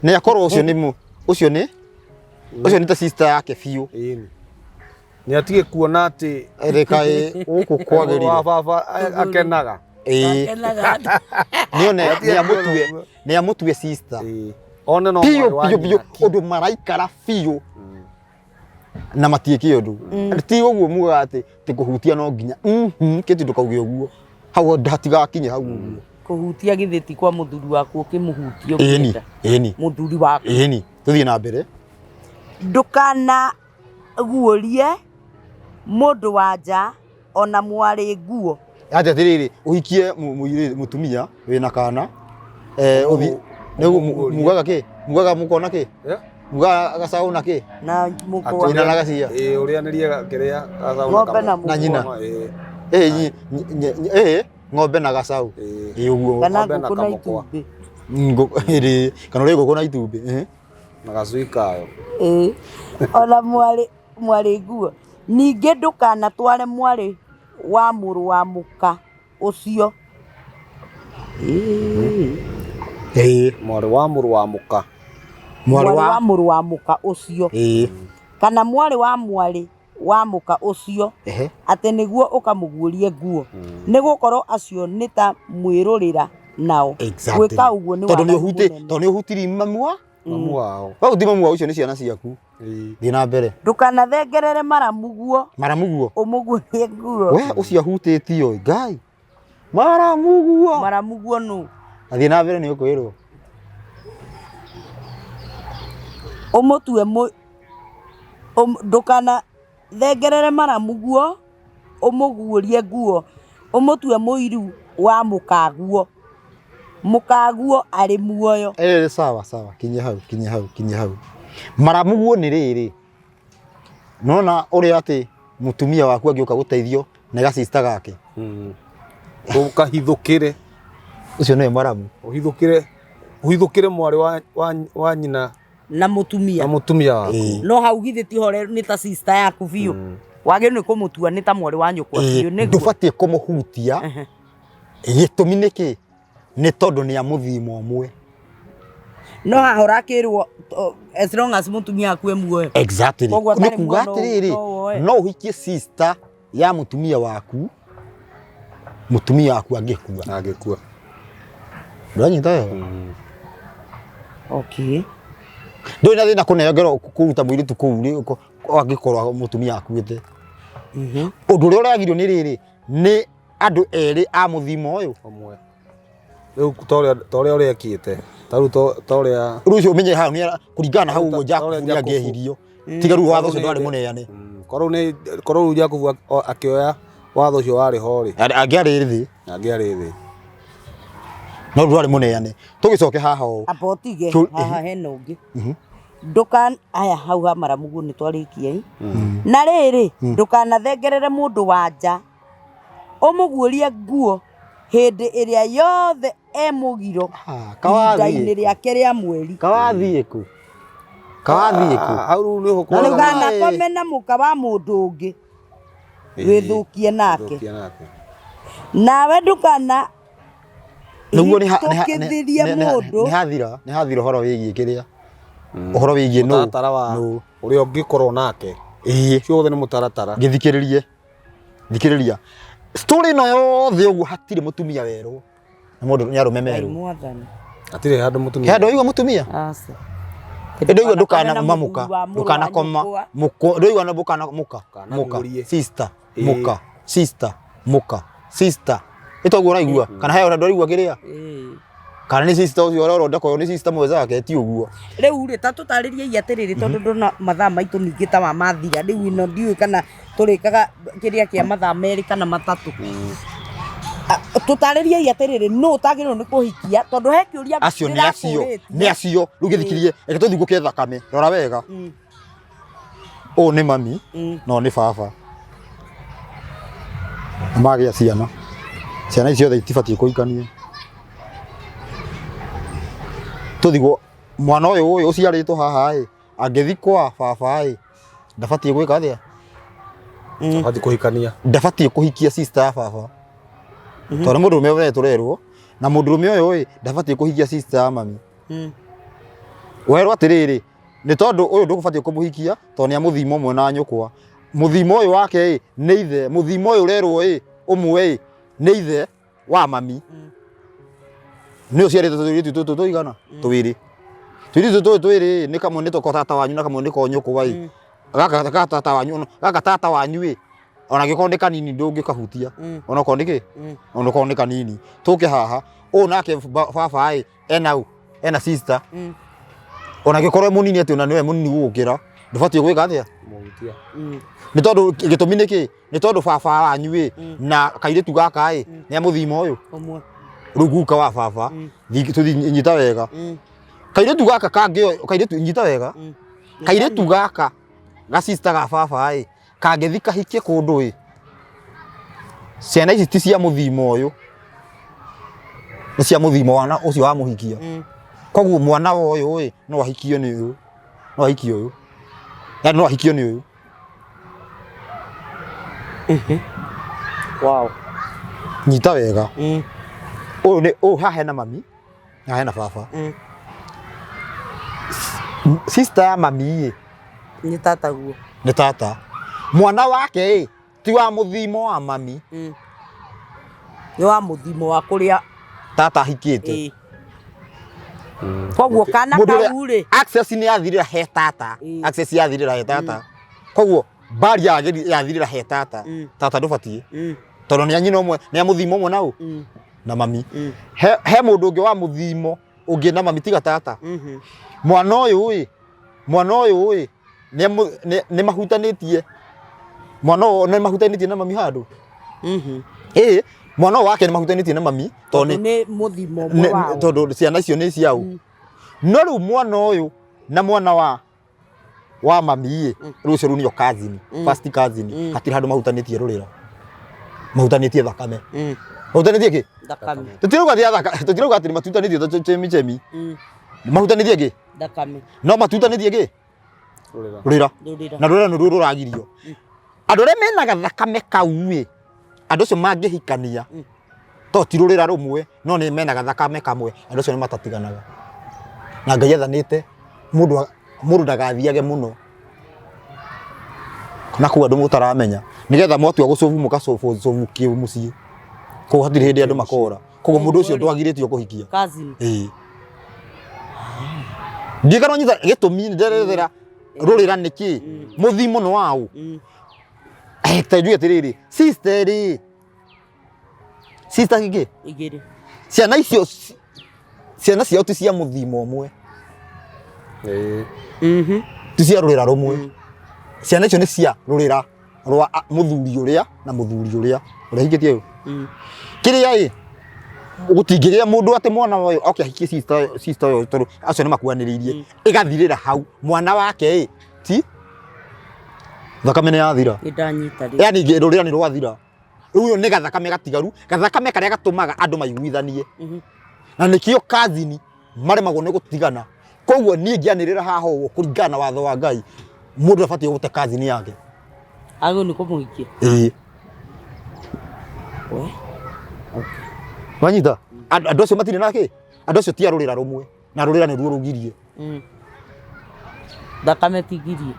ni akorwo ucio ni ta sister yake fiu ni atige kuona ati reka uku kwagirire wa baba akenaga nione ni amutue sister one no pio undu maraikara fiu na matieki undu ti uguo muga ati ti kuhutia no nginya kitu ndukauge uguo hau ndatiga kinye hau kuhutia githiti kwa muthuri waku ukimuhutia ukita muthuri waku tuthie na mbere ndukana guorie mundu wanja ona mwari guo ati atiriri uhikie mutumia wina kana uthi mugaga mukona ki mugaga gacaũ na ki na mukwa ina nagacia urianirie kiria ng'ombe na nyina ng'ombe na gacaũ uguo kana nguku na itumbi kana uri nguku na itumbi na gacui kayo ona mwari guo ninge ndukana tware mwari wa muru wa muka ucio mwari wa muru wa muka ucio kana mwari wa muka ucio ati niguo ukamuguorie guo ni gukorwo acio ni ta mwirurira nao gwika uguo ni tondu ni uhutiri mamu wao wau ti mamu wao ucio ni ciana ciaku thie na mbere ndukanathengerere maramu guo umuguorie guo we ucio ahutitio ngai maramu guo no thie na mbere ni ukwirwo umutue ndukana thengerere maramu guo umuguorie guo umutue muiru wa mukaguo ari muoyo sawa kinya hau maramu guo ni riri nona uri ati mutumia waku angioka guteithio na gasista gake ukahithukire ucio ni maramu uhithukire mwari wa nyina na mutumia waku no hau githiti hore ni ta sister yaku biu wage ni kumutua ni ta mwari wa nyukwa biu ndubatie kumuhutia gitumi niki nĩ tondũ nĩ a mũthimo ũmwe. No haha ũrakĩrwo as long as mũtumia aku e muoyo. Exactly. Nĩ kuga atĩrĩrĩ, no ũhikie sister ya mũtumia waku, mũtumia waku angĩkua. Ndwanyita wega? Okay. Ndũrĩ na thĩna kũnengerwo kũruta mũirĩtu kũu angĩkorwo mũtumia akuĩte. Ũndũ ũrĩa ũragĩrio nĩ rĩrĩ, nĩ andũ erĩ a mũthimo ũyũ ũmwe. Rĩu torĩa ũrekĩte torĩa rũcio ũmenye hau nĩ kũringana na hau ũguo Jacob nĩ angĩehirio. Tiga rĩu watho ũcio ndwarĩ mũneane. Korwo rĩu Jacob akĩoya watho ũcio warĩ ho rĩ, angĩarĩ thĩ. No ndwarĩ mũneane. Tũgĩcoke haha ũũ. Apotige haha hena ũngĩ. Aya hau ha Maramugu nĩ twarĩkia. Na rĩrĩ ndũkanathengerere mũndũ wa nja. Ũmũguũrie nguo hĩndĩ ĩrĩa yothe mũgiro ihinda-inĩ rĩake rĩa mweri. Kawathiĩ kũ? Hau nĩ na ndũkanakome na mũka wa mũndũ ũngĩ wĩthũkie nake. Nawe ndũkana hitũkithirie mũndũ. Nĩ hathira ũhoro wĩgiĩ kĩrĩa, ũhoro wĩgiĩ nũ ũrĩa ũngĩkorwo nake. Ciothe nĩ mũtaratara. Thikĩrĩria story ĩno yothe ũguo hatirĩ mũtumia werũ na mũndũ nĩ arũme merũ. Hatirĩ handũ mũtumia. Handũ oigua mũtumia? Aca. Ndũigua ndũkanamamuka, ndũkanakoma, ndũigua ndũkanamuka, sister. Ĩtoguo ũraigua kana he ũrĩa ndũraigua kĩrĩa? Kana nĩ sister ũcio ũrenda koyo nĩ sister mwenzake ti ũguo. Rĩu rĩ ta tũtarĩrie atĩrĩrĩ tondũ ndona mathaa maitũ ningĩ ta wa mathira rĩu ino ndiũĩ kana tũrĩkaga kĩrĩa kĩa mathaa merĩ kana matatũ. Tũtarĩrie atĩrĩrĩ no ũtagĩrĩrwo nĩ kũhikia tondũ he kĩũria acio nĩ acio rĩu gĩthikiririe reke tũthiĩ gũke thakame rora wega. Ũũ nĩ mami no nĩ baba magĩa ciana icio othe itibatiĩ kũhikania. Tũthigwo mwana ũyũ ũciarĩtwo haha angĩthi kwa baba ndabatiĩ gwĩka atĩa? Ndabatiĩ kũhikania. Ndabatiĩ kũhikia sister ya baba. Tondũ mũndũrũme ũyũ tũrerwo na mũndũrũme ũyũ ndabatiĩ kũhikia sister ya mami. Werwo atĩrĩrĩ nĩ tondũ ũyũ ndũgũbatiĩ kũmũhikia tondũ nĩ mũthimo ũmwe na nyũkwa. Mũthimo ũyũ wake nĩ ithe. Mũthimo ũyũ ũrerwo ũmwe nĩ ithe wa mami. Nĩ ũciarĩte tũirĩtu tũtũ tũigana? Twĩrĩ. Tũirĩtu tũtũ twĩrĩ nĩ kamwe nĩ toko tata wanyu na kamwe nĩ ko nyũkwa. Gaka tata wanyu ona gĩkorwo nĩ kanini ndũngĩkahutia. Ona ko nĩkĩ? Ona ko nĩ kanini. Tũke haha ũũ nake baba ena sister. Ona gĩkorwo mũnini atĩ ona nĩwe mũnini gũgũkĩra ndũbatiĩ gwĩka atĩa? Nĩ tondũ gĩtũmi nĩkĩ? Nĩ tondũ baba wanyu na kairĩtu gaka nĩ a mũthimo ũyũ. Rĩu guka wa baba tũthiĩ nyita wega. Kairĩtu gaka kangĩ kairĩtu nyita wega. Kairĩtu gaka ga sister ga baba kangĩthi kahikie kũndũ ciana ici ti cia mũthimo ũyũ. Nĩ cia mũthimo wana ũcio wa mũhikia. Koguo mwana ũyũ no ahikio nĩ ũyũ. No ahikio ũyũ. Ya no ahikio nĩ ũyũ. Wow. Nyita wega. Ũyũ haha hena mami na hena baba. Sister ya mami nĩ tata guo. Nĩ tata. Mwana wake ti wa mũthimo wa mami. Nĩ wa mũthimo wa kũrĩa tata ahikĩte. Koguo kana kau rĩ access nĩ yathirĩra he tata. Access yathirĩra he tata. Koguo barrier yathirĩra he tata. Tata ndũbatiĩ. Tondũ nĩ anyina ũmwe nĩ mũthimo ũmwe nao na mami. He mũndũ ũngĩ wa mũthimo ũngĩ na mami tiga tata. Mwana ũyũ nĩ mahutanĩtie. Mwana ũyũ nĩ mahutanĩtie na mami handũ. Mwana wake nĩ mahutanĩtie na mami tondũ nĩ mũthimo ũmwe wao. Tondũ ciana icio nĩ ciao. No rĩu mwana ũyũ na mwana wa mami rĩu ũcio nĩo cousin, first cousin. Hatirĩ handũ mahutanĩtie rũrĩra. Mahutanĩtie thakame. Mahutanĩtie kĩ? Thakame. Tũtirauga atĩ matutanĩtie chemi. Mahutanĩtie kĩ? Thakame. No matutanĩtie kĩ? Rũrĩra. Na rũrĩra nĩruo rũragirio. Andũ arĩa mena gathakame kau andũ acio mangĩhikania to ti rurira rumwe no ni menaga thakame kamwe andu cio ni matatiganaga na Ngai ethanite mundu ndagathiage muno na kuwa andu mutaramenya nigetha mwatua gucovu mugacovu kiu mucii ko hatiri hindi andu makora koguo mundu ucio ndwagiritio kuhikia cousin ndigano nyitha gitumi nderethera rurira niki muthimo no wau tajua tiriri sister gige igiri ciana icio ciana ciao ti cia muthimo umwe ti cia rurira rumwe ciana icio ni cia rurira rwa muthuri uria na muthuri uria hikitie uyu kiria gutingiria mundu ati mwana uyu okay hikie sister uyu toru acio ni makuaniririe igathirira hau mwana wake ti thakame ni yathira idanyita ri yani rurira ni rwathira uyu ni gathakame gatigaru gathakame karia gatumaga andu maiguithanie na nikio cousin maremagwo ni gutigana koguo nie ngianirira haha uguo kuringana watho wa Ngai mundu abatie gute cousin yake ago ni kumuikia okay wanyita andu acio matire nake andu acio ti arurira rumwe na rurira ni ruo rugirie thakame tigirie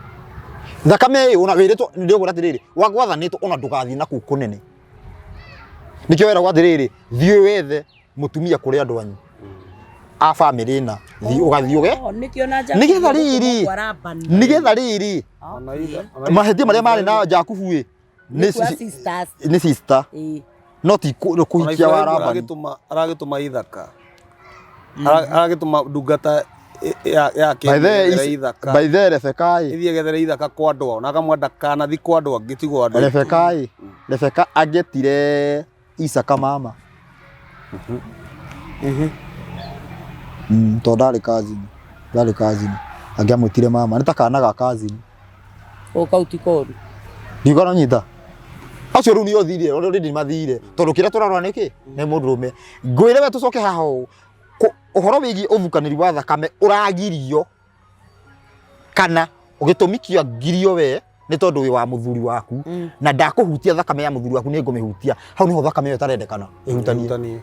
thakame una wiritwo ndio guratiriri wagwathanitwo ona ndugathie na ku kunene nikio wera gwatiriri thie wethe mutumia kuri andu anyu a family na thie ugathie uge nikio na nja nigetha riri maheti maria mari na Jakubu ni sister not kuhikia waraba aragituma ithaka aragituma ndungata yake ithaka by the Refekai ithie gethere ithaka kwa andũ na akamwenda kana thi kwa andũ angĩ tigwo andũ Refeka agetire Isaka mama to ndari cousin angiamwitire mama ni takanaga cousin ukauti koru ndigana nyita acio ru ni othire already mathire tondu kira turarwa niki ni mundurume ngwire we tucoke haha uhoro wigi uthukaniri wa thakame uragirio kana ugitumikio girio we ni tondu wi wa muthuri waku na ndakuhutia thakame ya muthuri waku ni ngumihutia hau niho thakame yo tarendekana ihutanie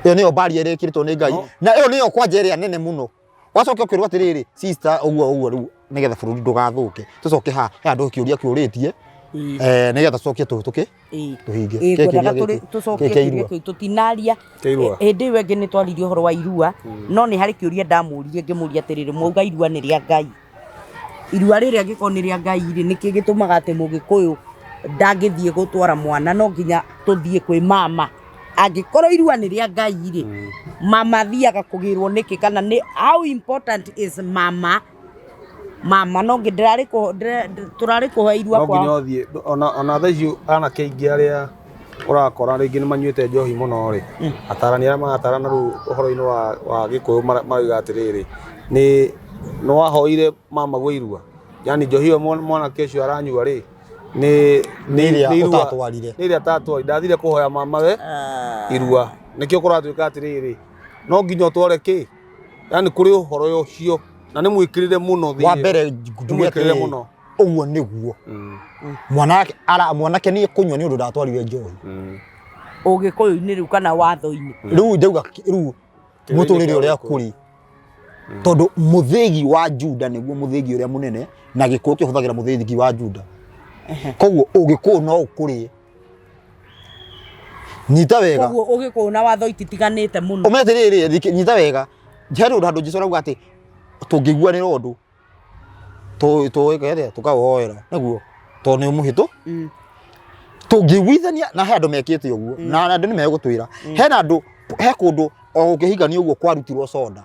iyo niyo bari irekiritwo ni Ngai na iyo niyo kwanja iria nene muno wacoke ukirwa tiriri sister uguo riu nigetha bururi ndugathuke tucoke ha andu kiuria kiuritie nigetha cokie tuhinge tucokie tutinaria hindi we ngi ni twaririe horo wa irua no ni hari kiuria ndamuririe ngimuria atiriri mwauga irua ni ria Ngai irua riria angiko ni ria Ngai ri niki gitumaga ati mugikuyu ndangithie gutwara mwana no nginya tuthie kwi mama angikorwo irua ni ria Ngai ri mama thiaga kugirwo niki kana ni how important is mama no ngidrari ko turari ko irua kwa no nginya ona thaicio ana keingi aria urakora ringi ni manyuite njohi muno ri atarani aria matarana ru uhoro-ini wa gikuyu marauga atiriri ni no wahoire mama gwe irua yani njohi yo mwana kesho aranyua ri ni iria tatwarire ndathire kuhoya mama we irua nikio kuratuika atiriri no nginya twore ki yani kuri uhoro yo cio na ni mwikirire muno thi wa mbere ndugekire muno uguo niguo mwanake ni kunywa ni undu ndatwarire njohi ugikuyu-ini riu kana watho-ini riu ndauga riu muturire uria kuri tondu muthigi wa Juda niguo muthigi uria munene na gikuyu kihuthagira muthigi wa Juda koguo ugikuyu no ukuri nyita wega koguo ugikuyu na watho ititiganite muno umetiriri nyita wega jeru handu Jesu arauga ati tungiguanira undu tuikere tukahoera niguo to ni muhitu tungiguithania na he andu mekite uguo na andu ni megutwira hena andu he kundu o ukihigania uguo kwarutirwo soda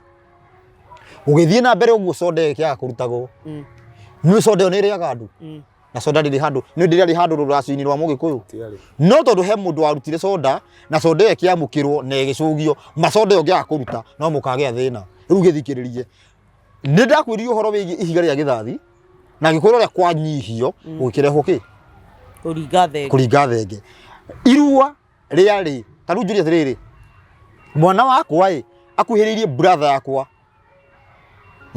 ugithie na mbere uguo soda ikiaga kurutagwo ni soda ni riaga andu na soda ndiri handu ni ndiri handu ruracio-ini rwa mugikuyu no tondu he mundu warutire soda na soda ikiamukirwo na igicugio masoda yo ngiaga kuruta no mukagea thina riu githikiririe ni ndakwiririo horo wigi ihiga ria githathi na gikuru ria kwanyihio gukirehwo ki kuringa thenge irua ria ri taru njuri atiriri mwana wakwa akuhiririe brother yakwa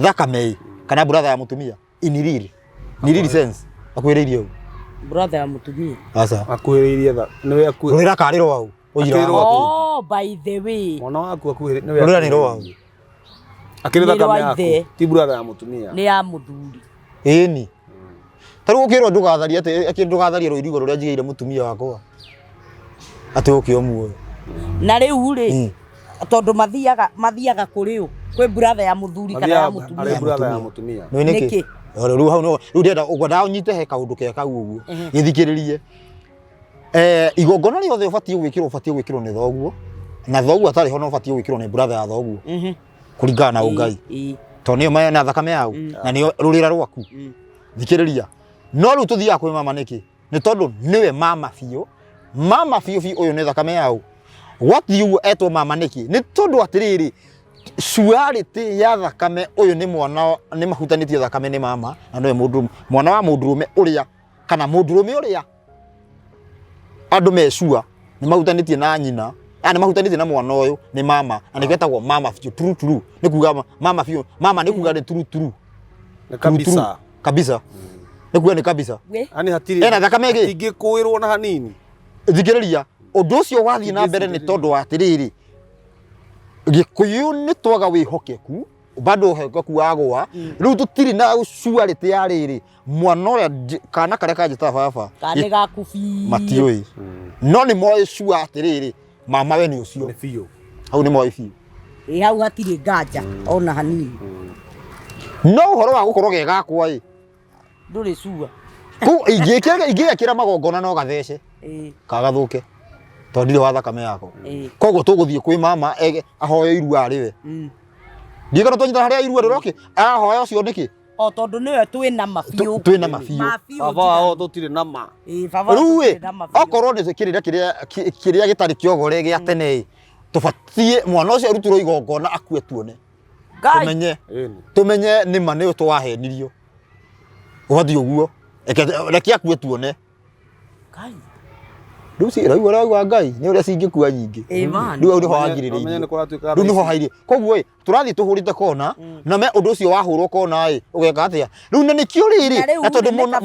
thakame kana brother ya mutumia iniriri niriri sense akuhiririe brother ya mutumia asa akuhiririe niwe rira kariro wau Oh, by the way. Mwana waku akuhire Rũrĩa nĩ rwao. Akĩrĩ Nĩ thakame rwa yaku. ithe. Ti brother ya mũtumia. Nĩ ya mũthuri. Ĩni. Tarĩu ũkĩrwo ndũgatharie atĩ ndũgatharie rũirigo rũrĩa njigĩire mũtumia wakwa. Atĩ ũkĩo muoyo. Na rĩu rĩ tondũ mathiaga kũrĩ ũ kwĩ brother ya mũthuri kana ya mũtumia. Arĩ brother ya mũtumia. Nĩ nĩkĩ? Rĩu hau no rĩu ndĩrenda ũgwenda ũnyite he kaũndũ kega kau ũguo. Gĩthikĩrĩrie. Igongona rĩothe ũbatiĩ gwĩkĩrwo nĩ thoguo. Na thoguo atarĩ ho no ũbatiĩ gwĩkĩrwo nĩ brother ya thoguo. Kũringana na ũngai. Tondũ nĩyo mena thakame yao na nĩyo rũrĩra rwaku. Thikĩrĩria. No rĩu tũthiaga kwĩ mama nĩkĩ? Nĩ tondũ nĩwe mama biũ. Mama biũ ũyũ nĩ thakame yao. Gwathiĩ ũguo etwo mama nĩkĩ? Nĩ tondũ atĩrĩrĩ suarity ya thakame ũyũ nĩ mwana nĩ mahutanĩtie thakame nĩ mama na nĩwe mũndũ mwana wa mũndũrũme ũrĩa kana mũndũrũme ũrĩa andũ mecua nĩ mahutanĩtie na nyina nĩ mahutanĩtie na mwana ũyũ nĩ mama na nĩ getagwo mama biũ turu nĩ kuga mama biũ mama nĩ kuga nĩ turu Nĩ kabisa. Kabisa. Nĩ kuga nĩ kabisa. Ani hatirĩ. Ena thakame ĩngĩ. Ingĩkũĩrwo na hanini. Thikĩrĩria ũndũ ũcio wathiĩ na mbere nĩ tondũ wa atĩrĩrĩ Gĩkũyũ nĩ twaga wĩhokeku bado ũhokeku wagwa rĩu tũtirĩ na suarity ya rĩrĩ mwana ũrĩa kana karĩa kanjĩta baba Kanĩ gaku biũ. matiũĩ no nĩ moĩ sua atĩrĩrĩ mama we nĩ ũcio Nĩ biũ. hau nĩ moĩ biũ Hau hatirĩ nganja ona hanini. no ũhoro wa gũkorwo ge gakwa Ndũrĩ sua. kũu ingĩgĩkĩra magongona no gathece kagathũke tondũ ndirĩ wa thakame yako koguo tũgũthiĩ kwĩ mama ahoe irua arĩwe ndiĩ kana twanyita harĩa irua rĩroke ahoya ũcio nĩkĩ O tondũ nĩwe twĩna mabiũ. twĩna mabiũ Baba wao tũtirĩ na ma. rĩu okorwo nĩ kĩrĩa gĩtarĩ kĩogore gĩa tene tũbatiĩ mwana ũcio arutirwo igongona akue tuone tumenye nĩ ma nĩ twahenirio ũgathiĩ ũguo reke akue tuone rĩu ũrauga Ngai nĩ ũrĩa cingĩkua nyingĩ rĩu nĩho wangirĩrĩirie rĩu nĩho hairie koguo tũrathiĩ tũhũrĩte kona na me ũndũ ũcio wahũrwo kona ũgeka atĩa rĩu na nĩkĩo rĩrĩ na tondũ mwana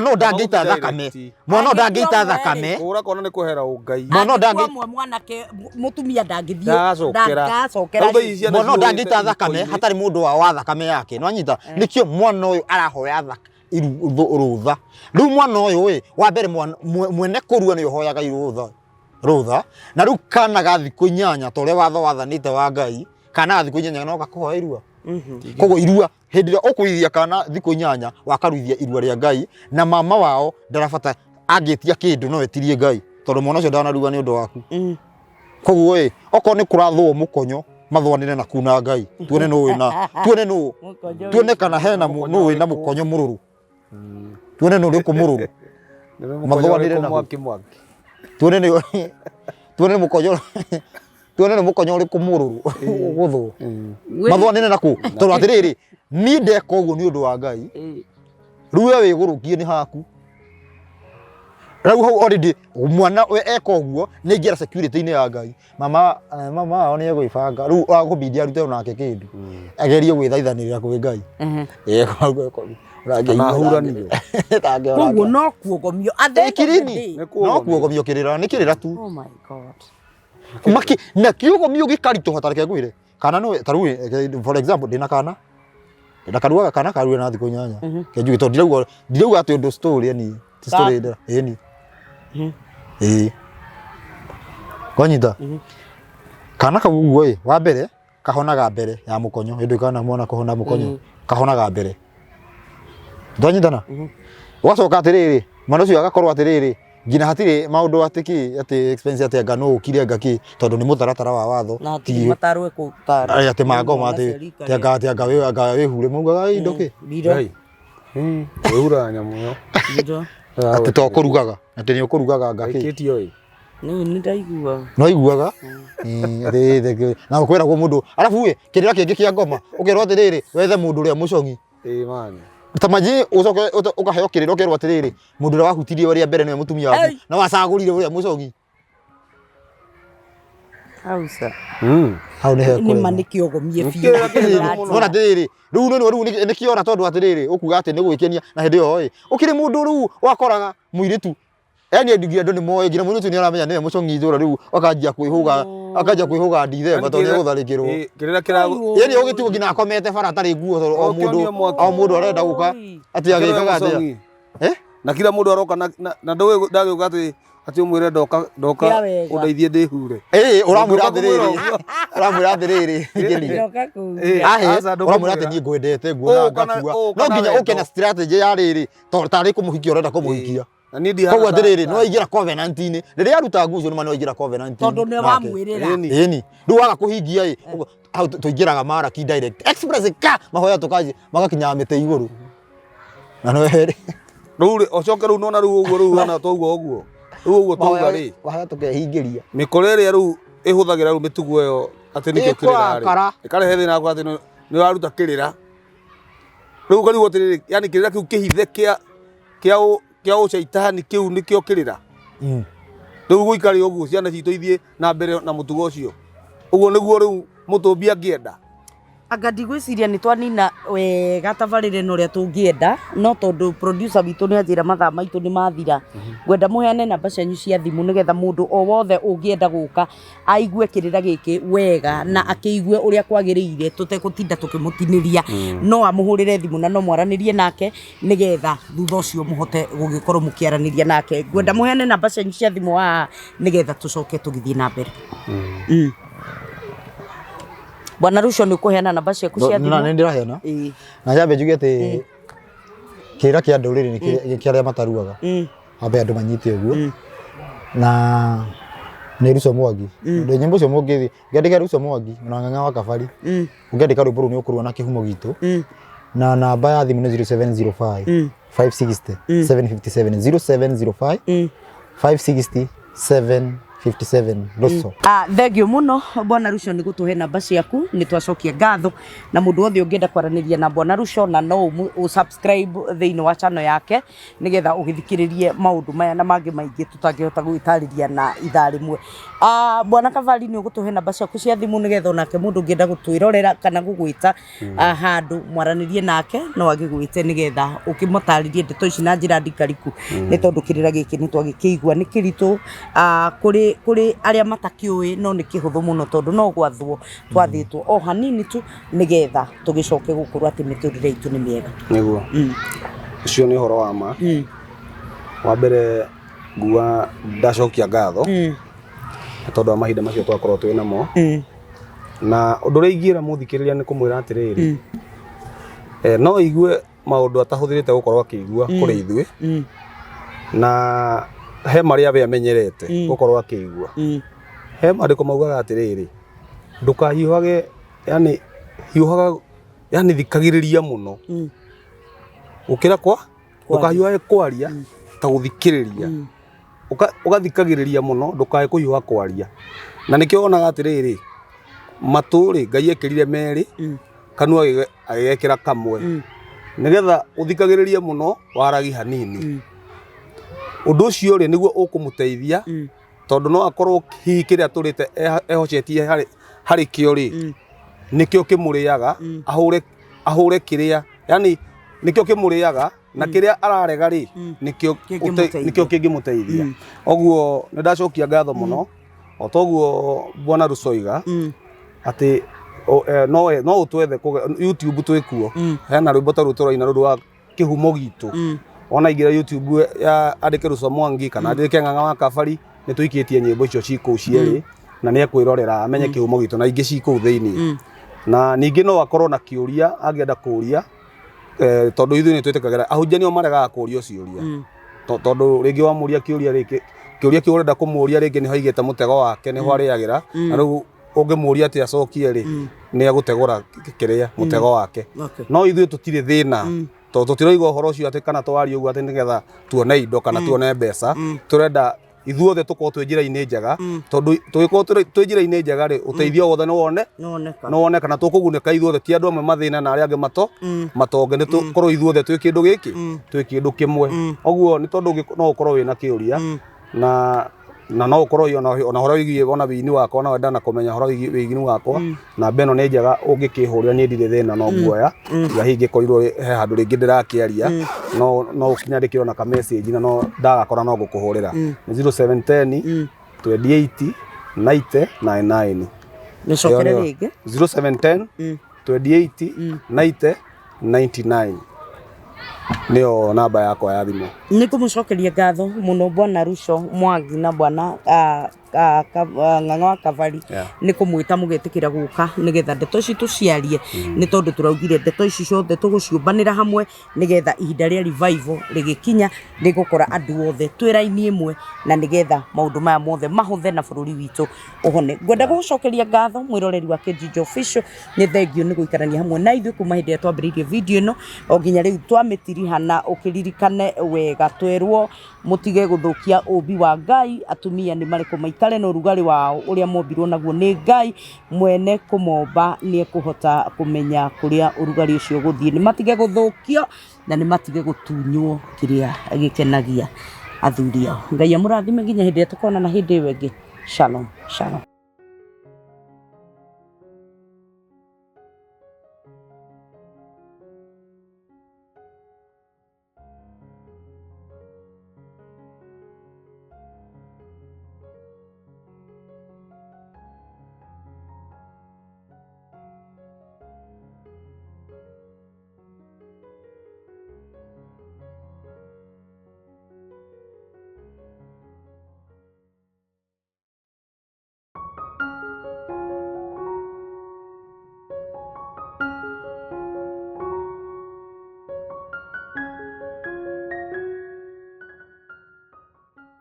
ũyũ ndangĩita thakame mwana ũyũ ndangĩita thakame Kũra kona nĩ kũhera ũngai. mwana mwanake mũtumia ndangĩthiĩ Ndagacokera. mwana ũyũ ndangĩita thakame hatarĩ mũndũ wa thakame yake nĩ wanyita nĩkĩo mwana ũyũ arahoya rũtha rĩu mwana ũyũ wa mbere mwene kũrua nĩ ũhoyaga rũtha na rĩu kana ga thikũ 8 ta ũrĩa watho wathanĩte wa Ngai kana thikũ 8 no gakũhoya irua koguo irua hĩndĩ ĩrĩa ũkũithia kana thikũ 8 wakaruithia irua rĩa Ngai na mama wao ndarabata angĩtia kĩndũ no etirie Ngai tondũ mwana ũcio ndanaruga nĩ ũndũ waku koguo okorwo nĩ kũrathwo mũkonyo mathwanĩre na kuna Ngai tuone tuone kana hena nũ wĩna mũkonyo mũrũrũ tuone nũ ũrĩkũ mũrũrũ mathwanĩre na tuone mũkonyo ũrĩkũ mũrũrũ ũgũthwo mathwanĩre na kũ tondũ atĩrĩrĩ niĩ ndeka ũguo nĩ ũndũ wa Ngai rĩu we wĩgũrũkie nĩ haku rĩu hau already mwana eka ũguo nĩ ingĩra security-inĩ ya Ngai mama wao nĩ egwĩbanga rĩu agũbindi arute onake kĩndũ agerie gwĩthaithanĩrĩra kwĩ Ngai koguo no kuogomio no kuogomio kĩrĩra nĩ kĩrĩra tu na kĩogomio gĩkaritũha ta reke ngwĩre kana no tarĩu for example ndĩna kana ndakaruaga kana karue na thikũ 8 kenjuge tondũ ndirauga atĩ ũndũ story ni story ndera ni kwanyita kana kau ũguo wa mbere kahonaga mbere ya mũkonyo hĩndĩ kana mwana kũhona mũkonyo kahonaga mbere twanyitana ũgacoka atĩrĩrĩ mwana ũcio agakorwo atĩrĩrĩ nginya hatirĩ maũndũ atĩ expense atĩ anga no ũkire anga kĩ tondũ nĩ mũtaratara wa watho atĩ magoma atĩ anga wĩhure maugaga indo kĩ wĩhura nyamũ ĩyo atĩ to kũrugaga atĩ nĩ ũkũrugaga anga kĩ no iguaga na kwĩragwo mũndũ arabu kĩrĩra kĩngĩ kĩa ngoma ũkerwo atĩrĩrĩ wethe mũndũ ũrĩa mũcong'i tamaji ucoke ukaheo kiriro kerwo atiriri mundu ura wahutirie waria mbere niwe mutumia waku na wacagurire uria mucogi hausa hau ni ni manikĩogomie biũ ona atiriri riu ni kiora tondu atiriri ukuga ati ni gwikenia na hindi yo ukiri mundu riu wakoraga muiritu yani ndugia ndo ni moyo ngira mundu ni aramenya ne mucongi ithura riu akanjia kwihuga ndithe batonye gutharikirwo kirira kiragu yani ugitugo ngina akomete bara tari nguo o mundu arenda guka ati agikaga atia na kila mundu aroka na ndowe ndagiuka ati umwire ndoka undeithie ndihure uramwira atiriri ngeni uramwira ati ni ngwendete nguona ngakua no nginya ukena strategy ya riri tari kumuhikia urenda kumuhikia koguo atiriri no igira covenant-ini riria aruta nguo no mano igira covenant tondu ne wamwirira eni ndu waga kuhingia tuingiraga maraki direct express ka mahoya tukaji magakinya mite iguru na no heri ruri ocoke ru nona ru uguo ru hana toguo uguo ru uguo toguo ri waha tukehingiria mikorere ru ihuthagira ru mitugo yo ati nikio kirira ri ikarehe thina kwa ati ni waruta kirira ru kari wotiriri yani kirira kiu kihithe kia ucaitani kiu nikio kirira ru guikari uguo ciana citu ithie na mbere na mutugo ucio uguo niguo ru mutumbi angienda anga ndigwiciria ni twanina wega tabarire no ria tungienda no tondu producer witu ni anjira mathaa maitu ni mathira ngwenda muheane namba cianyu cia thimu nigetha mundu o wothe ungienda guka aigue kirira giki wega na akiigue uria kwagirire tutekutinda tukimutiniria no amuhurire thimu na no mwaranirie nake nigetha thutha ucio muhote gugikorwo mukiaraniria nake ngwenda muheane namba cianyu cia thimu nigetha tucoke tugithie na mbere Bwana Rusho ni kuheana namba ciaku cia thimu na ndiraheana na jambe njuge ati kira kia nduriri ni kia mataruaga abe andu manyite uguo na ni Ruso Mwangi ndo nyimbo cio mungithi ngendika Ruso Mwangi na ng'ang'a wa Kabari ungendika rwimbo ni ukurwa na kihumo gitu na namba ya thimu ni 0705 560 757 0705 560 757 Ruso. Thengio muno Bwana Rusho ni gutuhe namba ciaku ni twacokia ngatho na mundu wothe ungienda kwaraniria na Bwana Rusho na no subscribe thiini wa channel yake nigetha ugithikiririe maundu maya na mangi maingi tutangihota gwitariria na ithaa rimwe. Bwana Kabari ni ugutuhe namba ciaku cia thimu nigetha onake mundu ungienda gutwirorera kana gugwita handu mwaranirie nake no agigwite nigetha ukimutaririe ndeto ici na njira ndikariku ni tondu kirira giki ni twagikigwa ni kiritu kuri aria matakiui no ni kihuthu muno tondu no gwathwo twathitwo o hanini tu nigetha tugicoke gukorwo ati miturire itu ni miega niguo ucio ni horo wa ma wa mbere ngua ndacokia ngatho tondu mahinda macio twakorwo twi namo na undu ria ingiira muthikiriria ni kumwira atiriri no igue maundu atahuthirite gukorwo akigua kuri ithue na he maria be amenyerete gukorwo akigua he mariko maugaga atiriri ndukahiuhage yani hiuhaga yani thikagiriria muno ukira kwa ndukahiuhage kwaria ta guthikiriria ugathikagiriria muno ndukae kuhiuha kwaria na nikio onaga atiriri maturi Ngai ekirire meri kanua agekira kamwe nigetha uthikagiririe muno waragi hanini undu ucio ri niguo ukumuteithia tondu no akorwo hihi kiria turite ehocetie hari kio ri nikio kimuriaga ahure kiria yani nikio kimuriaga na kiria ararega ri nikio kingimuteithia oguo ni ndacokia ngatho muno o toguo Bwana Rusoiga ati no utwethe YouTube twikuo hena rwimbo ta rutoro ina rwa kihumo gitu ona igira YouTube ya andike Ruso Mwangi kana andike Ng'ang'a wa Kabari ni tuikitie nyimbo icio ciku cieri na ni ekwirorera amenye kihumo gitu na ingi ciku thiini na ningi no akorwo na kiuria angienda kuria tondu ithu ni twitikagira ahunjania o marega kuria ciuria tondu ringi wa muria kiuria riki kiuria kiurenda kumuria ringi ni haigite mutego wake ni hwariagira na riu ungimuria ati acokie ri ni agutegura kiria mutego wake no ithu tutire thina tondu tutiroiga uhoro ucio ati kana twari uguo ati nigetha tuone indo kana tuone mbeca turenda ithuothe tukorwo twi njira-ini njega tondu tugikorwo twi njira-ini njega ri uteithio wothe no wone kana tukuguneka ithuothe ti andu amwe mathina na aria angi matonge ni tukorwo ithuothe twi kindu giki twi kindu kimwe oguo ni tondu no ukorwo wina kiuria na na no ukorwo ona horo wigie ona wini wakwa na wenda na kumenya horo wini wakwa na beno ne njega ungikihurira ni ndire thina no guoya ya hingi koirwo he handu ringi ndirakiaria no ukinyandikirwo na ka message na no ndagakora no gukuhurira 0710 28 90 99 nicokere ringi 0710 28 90 99 nio namba yakwa ya thimu. Nikumucokeria ngatho muno bwana Russo Mwangi na bwana Ng'ang'a wa Kavari nikumwita mugetikira guka nigetha ndeto ici tuciarie ni tondu turaugire ndeto ici ciothe tuguciumbanira hamwe nigetha ihinda ria revival rigikinya rigukora andu othe twiraini imwe na nigetha maundu maya mothe mahuthe na bururi witu uhone. Ngwenda gucokeria ngatho mwiroreri wa Kijiji Official ni thengio ni guikarania hamwe na ithu kuma hindi ya twambiririe video ino o nginya riu twamitiriha ukiririkane wega twerwo mutige guthukia ubi wa Ngai. Atumia ni mariko maikare no rugari wao uria mombirwo naguo ni Ngai mwene kumomba ni kuhota kumenya kuria urugari ucio guthie. Ni matige guthukio na ni matige gutunywo kiria gikenagia athuri ao. Ngai amurathime nginya hindi tukona na hindi wengi. Shalom, shalom.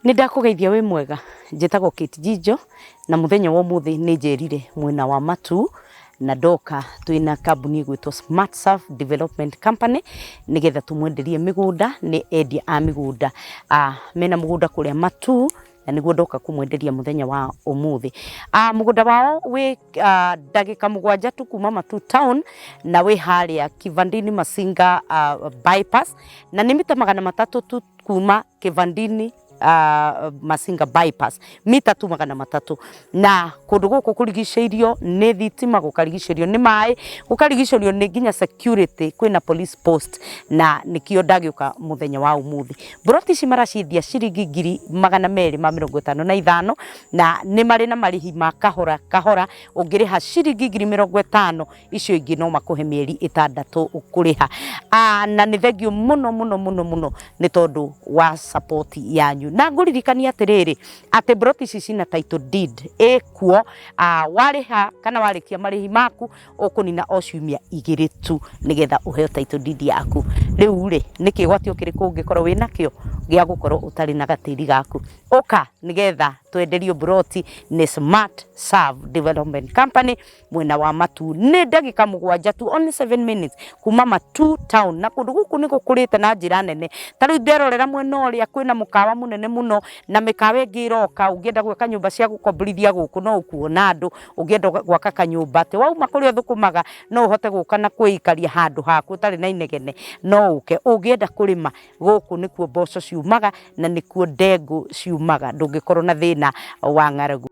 Nindakugeithia wi mwega njitagwo Kate Jijo na muthenya wa muthi ni njerire mwena wa Matu na doka twina kambuni gwitwo Smart Surf Development Company nigetha tumwenderie migunda ni endia a migunda mena mugunda kuria Matu na niguo doka kumwenderia muthenya wa umuthi. Mugunda wao wi ndagika 7 tu kuma Matu town na wi haria Kivandini Masinga bypass na ni mita 300 tu kuma Kivandini Masinga bypass mita 300 na kundu guku kurigiceirio ni thitima gukarigicerio ni mai gukarigicerio ni nginya security kwina police post na nikio ndagiuka muthenya wa umuthi. Broti ci maracithia ciringi 255 na ni mari na marihi ma kahora ungiriha ciringi 50 icio ingi no makuhe mieri 6 ukuriha. Na ni thengio muno ni tondu wa support yanyu na nguririkania atiriri ati broti ici cina title deed ekuo wariha kana warikia marihi maku ukunina ociumia 2 tu nigetha uheo title deed yaku. Riu ri nikigwatio kiriku ungikorwo wina kio gia gukorwo utari na gatiri gaku uka nigetha twenderio broti ni Smart Surf Development Company mwena wa Matu ni ndagika 7 tu only 7 minutes kuma Matu town na kundu guku ni gukurite na njira nene. Tariu nderorera mwena uria kwina mukawa munene muno na mikawa ngiroka ungienda gwaka nyumba cia gukombrithia guku no ukuona andu ungienda gwaka kanyumba te wauma kuria thukumaga no uhote guka na kwikaria handu haku tari na inegene no uke ungienda kurima guku nikuo mboco ciumaga na nikuo ndengu ciumaga ndungikorwo na thina wa ng'aragu.